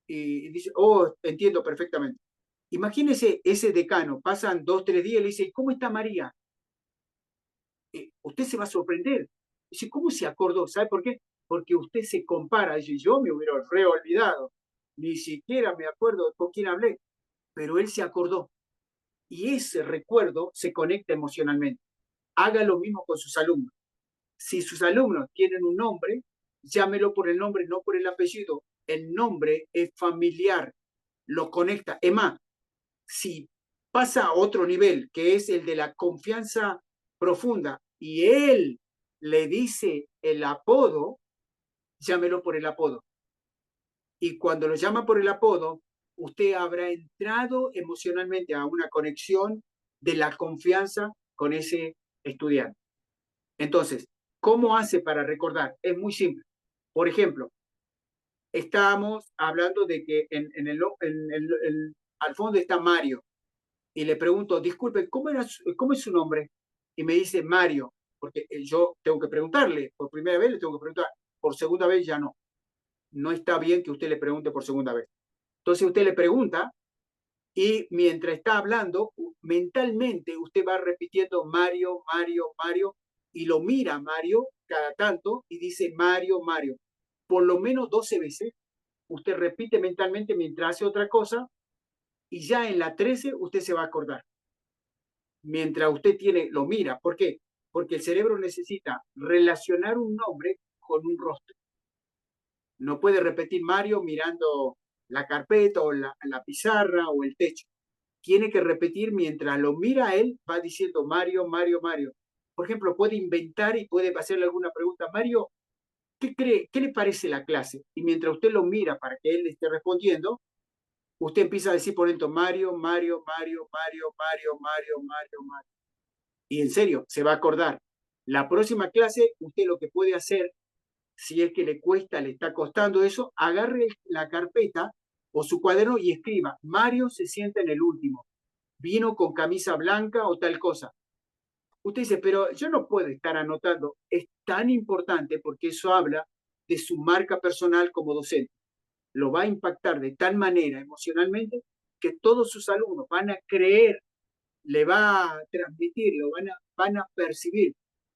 y dice, oh, entiendo perfectamente. Imagínese ese decano, pasan 2, 3 días y le dice, ¿cómo está María? Usted se va a sorprender. Dice, ¿cómo se acordó? ¿Sabe por qué? Porque usted se compara. Dice, yo me hubiera reolvidado. Ni siquiera me acuerdo con quién hablé, pero él se acordó. Y ese recuerdo se conecta emocionalmente. Haga lo mismo con sus alumnos. Si sus alumnos tienen un nombre, llámelo por el nombre, no por el apellido. El nombre es familiar, lo conecta. Es más, si pasa a otro nivel, que es el de la confianza profunda, y él le dice el apodo, llámelo por el apodo. Y cuando lo llama por el apodo, usted habrá entrado emocionalmente a una conexión de la confianza con ese estudiante. Entonces, ¿cómo hace para recordar? Es muy simple. Por ejemplo, estábamos hablando de que al fondo está Mario y le pregunto, disculpe, ¿cómo es su nombre? Y me dice Mario, porque yo tengo que preguntarle, por primera vez le tengo que preguntar, por segunda vez ya no. No está bien que usted le pregunte por segunda vez. Entonces usted le pregunta y mientras está hablando, mentalmente usted va repitiendo Mario, Mario, Mario, y lo mira Mario cada tanto y dice Mario, Mario. Por lo menos 12 veces usted repite mentalmente mientras hace otra cosa y ya en la 13 usted se va a acordar. Mientras usted lo mira. ¿Por qué? Porque el cerebro necesita relacionar un nombre con un rostro. No puede repetir Mario mirando la carpeta o la pizarra o el techo. Tiene que repetir mientras lo mira a él, va diciendo Mario, Mario, Mario. Por ejemplo, puede inventar y puede hacerle alguna pregunta. Mario, ¿qué cree? ¿Qué le parece la clase? Y mientras usted lo mira para que él le esté respondiendo, usted empieza a decir por dentro Mario, Mario, Mario, Mario, Mario, Mario, Mario, Mario. Y en serio, se va a acordar. La próxima clase, usted lo que puede hacer, si es que le cuesta, le está costando eso, agarre la carpeta o su cuaderno y escriba, Mario se sienta en el último, vino con camisa blanca o tal cosa. Usted dice, pero yo no puedo estar anotando. Es tan importante porque eso habla de su marca personal como docente. Lo va a impactar de tal manera emocionalmente que todos sus alumnos van a creer, le va a transmitir, van a percibir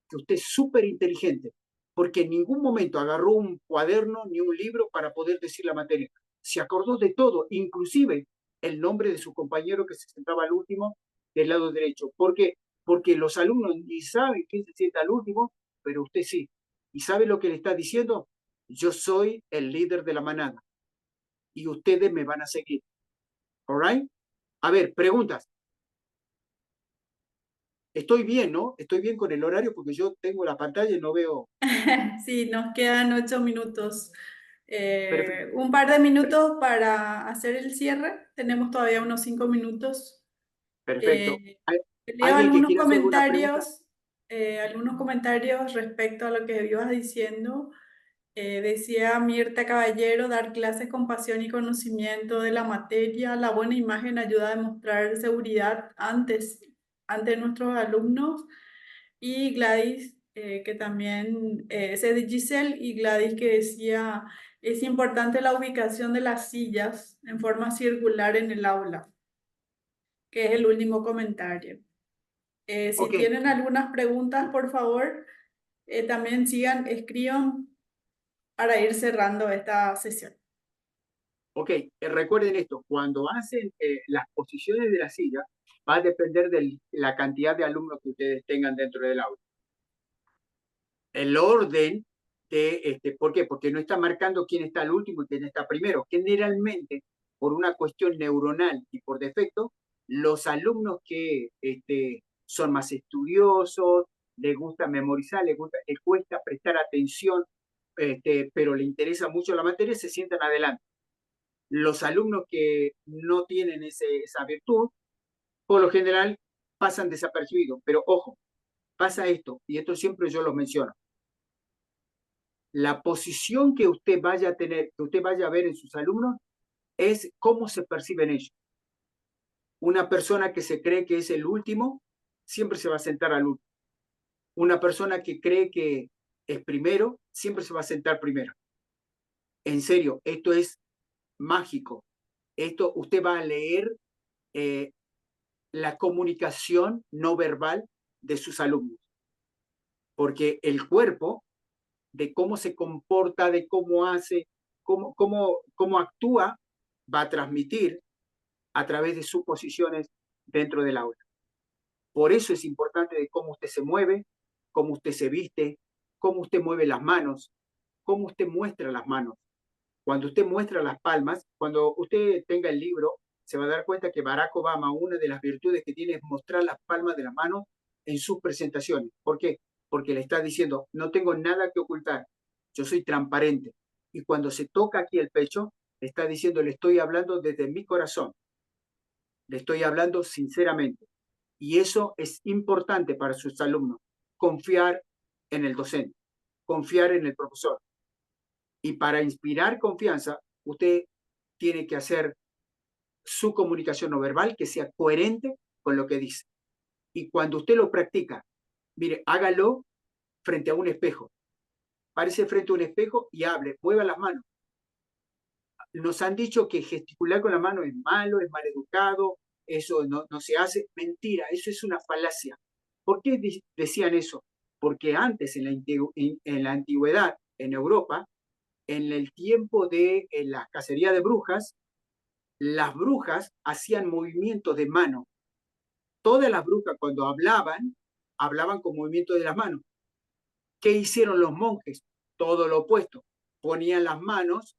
que usted es súper inteligente, porque en ningún momento agarró un cuaderno ni un libro para poder decir la materia. Se acordó de todo, inclusive el nombre de su compañero que se sentaba al último del lado derecho. ¿Por qué? Porque los alumnos ni saben quién se sienta al último, pero usted sí. ¿Y sabe lo que le está diciendo? Yo soy el líder de la manada y ustedes me van a seguir. ¿All right? A ver, preguntas. Estoy bien, ¿no? Estoy bien con el horario porque yo tengo la pantalla y no veo. Sí, nos quedan 8 minutos. Perfecto, Un par de minutos para hacer el cierre. Tenemos todavía unos 5 minutos. perfecto. Eh, ¿Hay leo alguien que quiera hacer alguna pregunta? algunos comentarios respecto a lo que ibas diciendo. Decía Mirta Caballero, dar clases con pasión y conocimiento de la materia. La buena imagen ayuda a demostrar seguridad ante nuestros alumnos. Y Gladys, que también, ese de Giselle y Gladys que decía, es importante la ubicación de las sillas en forma circular en el aula, que es el último comentario. Si Ok, tienen algunas preguntas, por favor, también sigan, escriban para ir cerrando esta sesión. ok. Recuerden esto, cuando hacen las posiciones de la silla, va a depender de la cantidad de alumnos que ustedes tengan dentro del aula. El orden ¿por qué? Porque no está marcando quién está al último y quién está primero. Generalmente, por una cuestión neuronal y por defecto, los alumnos que son más estudiosos, les gusta memorizar, les cuesta prestar atención, pero le interesa mucho la materia, se sientan adelante. Los alumnos que no tienen esa virtud, por lo general, pasan desapercibidos. Pero ojo, pasa esto, y esto siempre yo lo menciono, la posición que usted vaya a tener, que usted vaya a ver en sus alumnos, es cómo se perciben ellos. Una persona que se cree que es el último, siempre se va a sentar al último. Una persona que cree que es primero, siempre se va a sentar primero. En serio, esto es mágico. Esto usted va a leer eh, la comunicación no verbal de sus alumnos, porque el cuerpo, de cómo se comporta, de cómo hace, cómo actúa, va a transmitir a través de sus posiciones dentro del aula. Por eso es importante de cómo usted se mueve, cómo usted se viste, cómo usted mueve las manos, cómo usted muestra las manos. Cuando usted muestra las palmas, cuando usted tenga el libro, se va a dar cuenta que Barack Obama, una de las virtudes que tiene es mostrar las palmas de las manos en sus presentaciones. ¿Por qué? Porque le está diciendo, no tengo nada que ocultar, yo soy transparente. Y cuando se toca aquí el pecho, le está diciendo, le estoy hablando desde mi corazón, le estoy hablando sinceramente. Y eso es importante para sus alumnos, confiar en el docente, confiar en el profesor. Y para inspirar confianza, usted tiene que hacer su comunicación no verbal que sea coherente con lo que dice. Y cuando usted lo practica, mire, hágalo frente a un espejo. Párese frente a un espejo y hable, mueva las manos. Nos han dicho que gesticular con la mano es malo, es mal educado, eso no se hace. Mentira, eso es una falacia. ¿Por qué decían eso? Porque antes, en la antigüedad, en Europa, en el tiempo de la cacería de brujas, las brujas hacían movimientos de mano. Todas las brujas cuando hablaban, hablaban con movimiento de las manos. ¿Qué hicieron los monjes? Todo lo opuesto. Ponían las manos,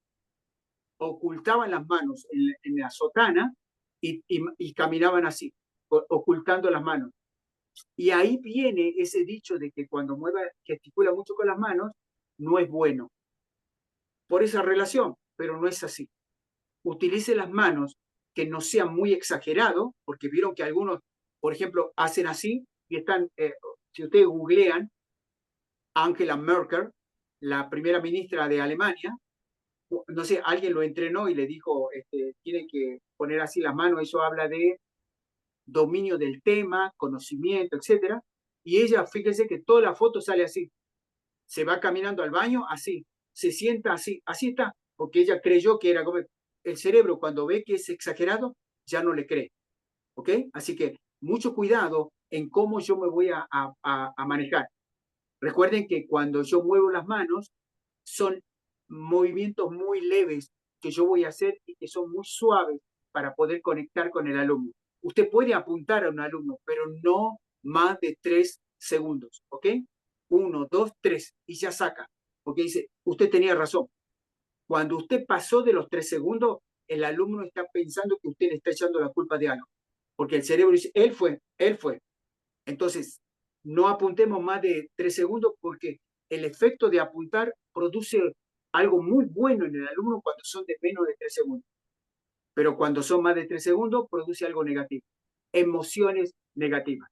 ocultaban las manos en la sotana y caminaban así, ocultando las manos. Y ahí viene ese dicho de que cuando gesticula mucho con las manos, no es bueno por esa relación, pero no es así. Utilice las manos que no sean muy exagerados, porque vieron que algunos, por ejemplo, hacen así y están, si ustedes googlean, Angela Merkel, la primera ministra de Alemania, no sé, alguien lo entrenó y le dijo, tienen que poner así las manos, eso habla de dominio del tema, conocimiento, etcétera. Y ella, fíjese que toda la foto sale así. Se va caminando al baño así, se sienta así, así está, porque ella creyó que era como el cerebro cuando ve que es exagerado, ya no le cree, ¿ok? Así que mucho cuidado en cómo yo me voy a manejar. Recuerden que cuando yo muevo las manos, son movimientos muy leves que yo voy a hacer y que son muy suaves para poder conectar con el alumno. Usted puede apuntar a un alumno, pero no más de 3 segundos, ¿ok? 1, 2, 3 y ya saca, porque dice, usted tenía razón. Cuando usted pasó de los 3 segundos, el alumno está pensando que usted le está echando la culpa de algo, porque el cerebro dice, él fue, él fue. Entonces, no apuntemos más de 3 segundos porque el efecto de apuntar produce algo muy bueno en el alumno cuando son de menos de 3 segundos. Pero cuando son más de 3 segundos, produce algo negativo. Emociones negativas.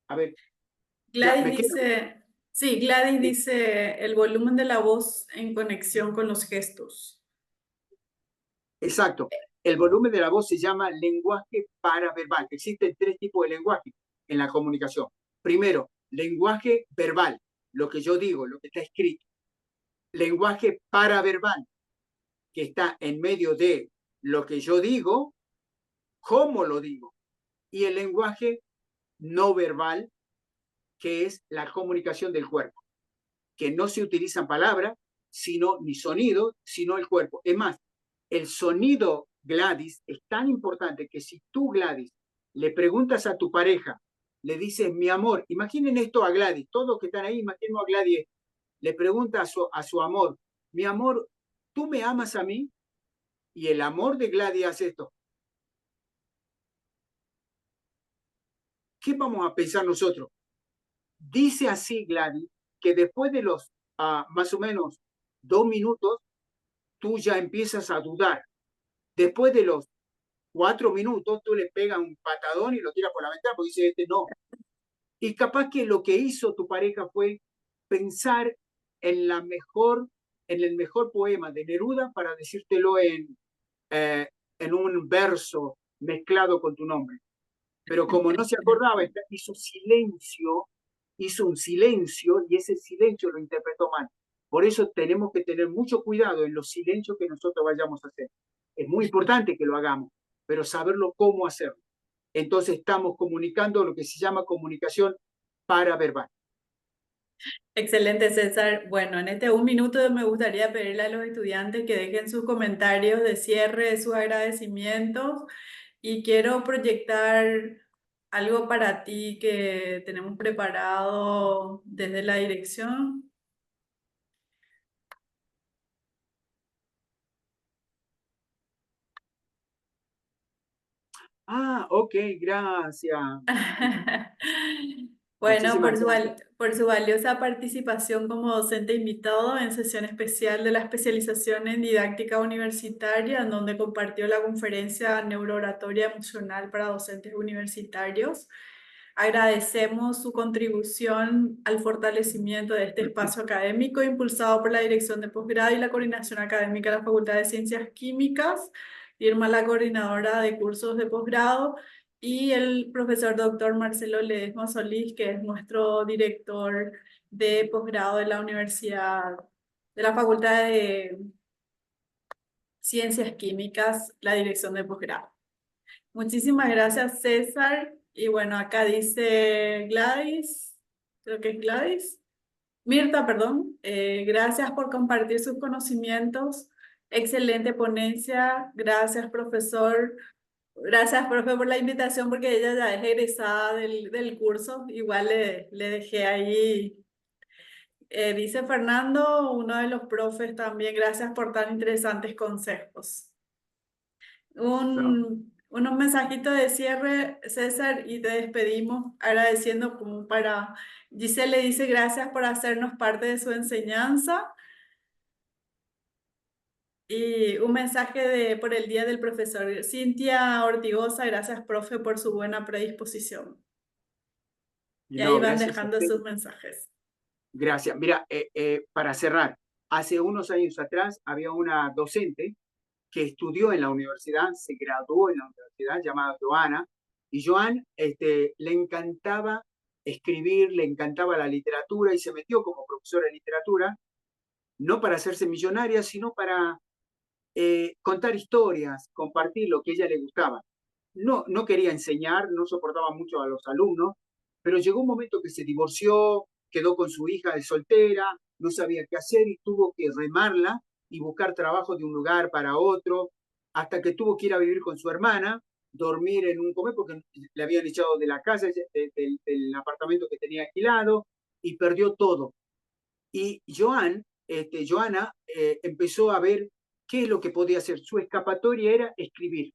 A ver, ya Gladys me queda. dice, sí, Gladys Sí, dice el volumen de la voz en conexión con los gestos. exacto. El volumen de la voz se llama lenguaje paraverbal. Existen 3 tipos de lenguaje en la comunicación. Primero, lenguaje verbal, lo que yo digo, lo que está escrito. Lenguaje paraverbal, que está en medio de lo que yo digo, cómo lo digo, y el lenguaje no verbal, que es la comunicación del cuerpo, que no se utilizan palabras, sino ni sonido, sino el cuerpo. Es más, el sonido, Gladys, es tan importante que si tú, Gladys, le preguntas a tu pareja, le dices, mi amor, imaginen esto a Gladys, todos los que están ahí, imaginen a Gladys, le pregunta a su amor, mi amor, ¿tú me amas a mí? Y el amor de Gladys hace esto. ¿Qué vamos a pensar nosotros? Dice así Gladys que después de los más o menos 2 minutos, tú ya empiezas a dudar. Después de los 4 minutos, tú le pegas un patadón y lo tiras por la ventana porque dice, no. Y capaz que lo que hizo tu pareja fue pensar en en el mejor poema de Neruda para decírtelo eh, en un verso mezclado con tu nombre. Pero como no se acordaba, hizo un silencio y ese silencio lo interpretó mal. Por eso tenemos que tener mucho cuidado en los silencios que nosotros vayamos a hacer. Es muy importante que lo hagamos, pero saberlo cómo hacerlo. Entonces estamos comunicando lo que se llama comunicación paraverbal. Excelente, César. Bueno, en este un minuto me gustaría pedirle a los estudiantes que dejen sus comentarios de cierre de sus agradecimientos y quiero proyectar algo para ti que tenemos preparado desde la dirección. Ok, gracias. Bueno, Muchísimas gracias. por su valiosa participación como docente invitado en sesión especial de la especialización en didáctica universitaria, en donde compartió la conferencia Neurooratoria Emocional para docentes universitarios. Agradecemos su contribución al fortalecimiento de este espacio académico impulsado por la Dirección de Posgrado y la Coordinación Académica de la Facultad de Ciencias Químicas, Irma, la coordinadora de cursos de posgrado, y el profesor doctor Marcelo Ledesma Solís, que es nuestro director de posgrado de la Universidad, de la Facultad de Ciencias Químicas, la Dirección de Posgrado. Muchísimas gracias, César. Y bueno, acá dice Gladys, creo que es Gladys. Mirta, perdón. Gracias por compartir sus conocimientos. Excelente ponencia. Gracias, profesor. Gracias, profe, por la invitación, porque ella ya es egresada del curso. Igual le dejé ahí. Dice Fernando, uno de los profes también. Gracias por tan interesantes consejos. No, Un, unos mensajitos de cierre, César, y te despedimos agradeciendo como para... Giselle le dice gracias por hacernos parte de su enseñanza y un mensaje por el Día del Profesor. Cintia Ortigosa, gracias, profe, por su buena predisposición. Y Y ahí no, van gracias a dejando usted. sus mensajes. Gracias. Mira, para cerrar, hace unos años atrás había una docente que estudió en la universidad, se graduó en la universidad, llamada Joana, y Joan le encantaba escribir, le encantaba la literatura y se metió como profesora de literatura, no para hacerse millonaria, sino para contar historias, compartir lo que a ella le gustaba. No, no quería enseñar, no soportaba mucho a los alumnos, pero llegó un momento que se divorció, quedó con su hija de soltera, no sabía qué hacer y tuvo que remarla y buscar trabajo de un lugar para otro, hasta que tuvo que ir a vivir con su hermana, dormir en un comer porque le habían echado de la casa, del apartamento que tenía alquilado, y perdió todo. Y Joana empezó a ver qué es lo que podía hacer. Su escapatoria era escribir,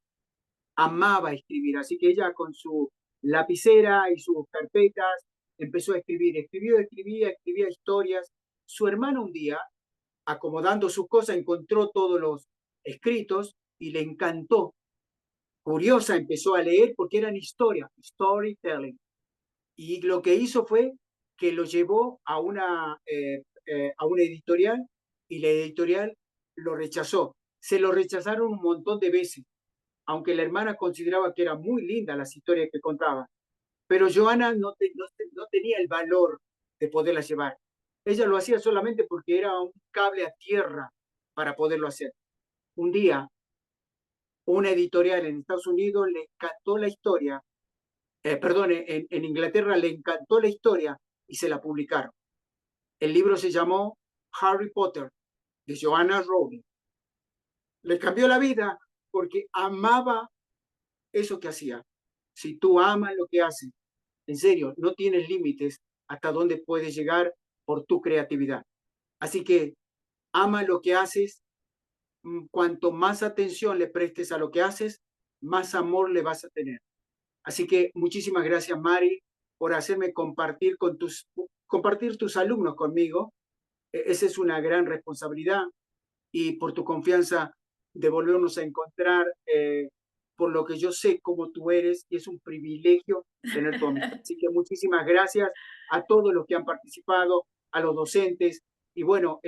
amaba escribir, así que ella con su lapicera y sus carpetas empezó a escribir, escribía historias. Su hermano un día, acomodando sus cosas, encontró todos los escritos y le encantó. Curiosa, empezó a leer porque eran historias, storytelling. Y lo que hizo fue que lo llevó a una editorial y la editorial lo rechazó. Se lo rechazaron un montón de veces, aunque la hermana consideraba que eran muy lindas las historias que contaba. Pero Joana no tenía el valor de poderla llevar. Ella lo hacía solamente porque era un cable a tierra para poderlo hacer. Un día, una editorial en Estados Unidos le encantó la historia, perdón, en Inglaterra le encantó la historia y se la publicaron. El libro se llamó Harry Potter, de Joanna Rowling. Le cambió la vida porque amaba eso que hacía. Si tú amas lo que haces, en serio, no tienes límites hasta dónde puedes llegar por tu creatividad. Así que ama lo que haces. Cuanto más atención le prestes a lo que haces, más amor le vas a tener. Así que muchísimas gracias, Mari, por hacerme compartir tus alumnos conmigo. Esa es una gran responsabilidad y por tu confianza de volvernos a encontrar, por lo que yo sé cómo tú eres y es un privilegio tener tu amistad. Así que muchísimas gracias a todos los que han participado, a los docentes y bueno,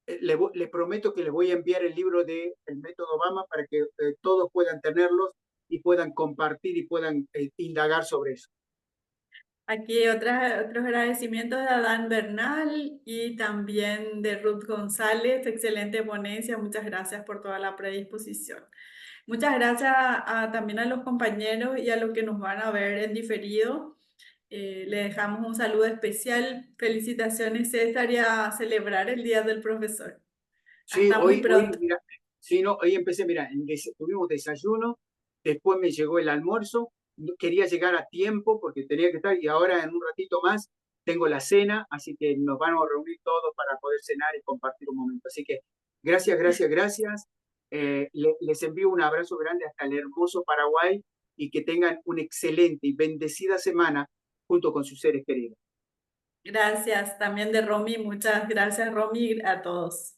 le prometo que le voy a enviar el libro de El Método Obama para que todos puedan tenerlos y puedan compartir y puedan indagar sobre eso. Aquí otros agradecimientos de Adán Bernal y también de Ruth González. Excelente ponencia. Muchas gracias por toda la predisposición. Muchas gracias también a los compañeros y a los que nos van a ver en diferido. Le dejamos un saludo especial. Felicitaciones, César, y a celebrar el Día del Profesor. Sí, Hasta muy hoy, pronto. mira, sí, no, hoy empecé, mira, tuvimos desayuno, después me llegó el almuerzo, quería llegar a tiempo porque tenía que estar y ahora en un ratito más tengo la cena, así que nos vamos a reunir todos para poder cenar y compartir un momento. Así que gracias, gracias, gracias. Les envío un abrazo grande hasta el hermoso Paraguay y que tengan una excelente y bendecida semana junto con sus seres queridos. Gracias también de Romy. Muchas gracias, Romy, a todos.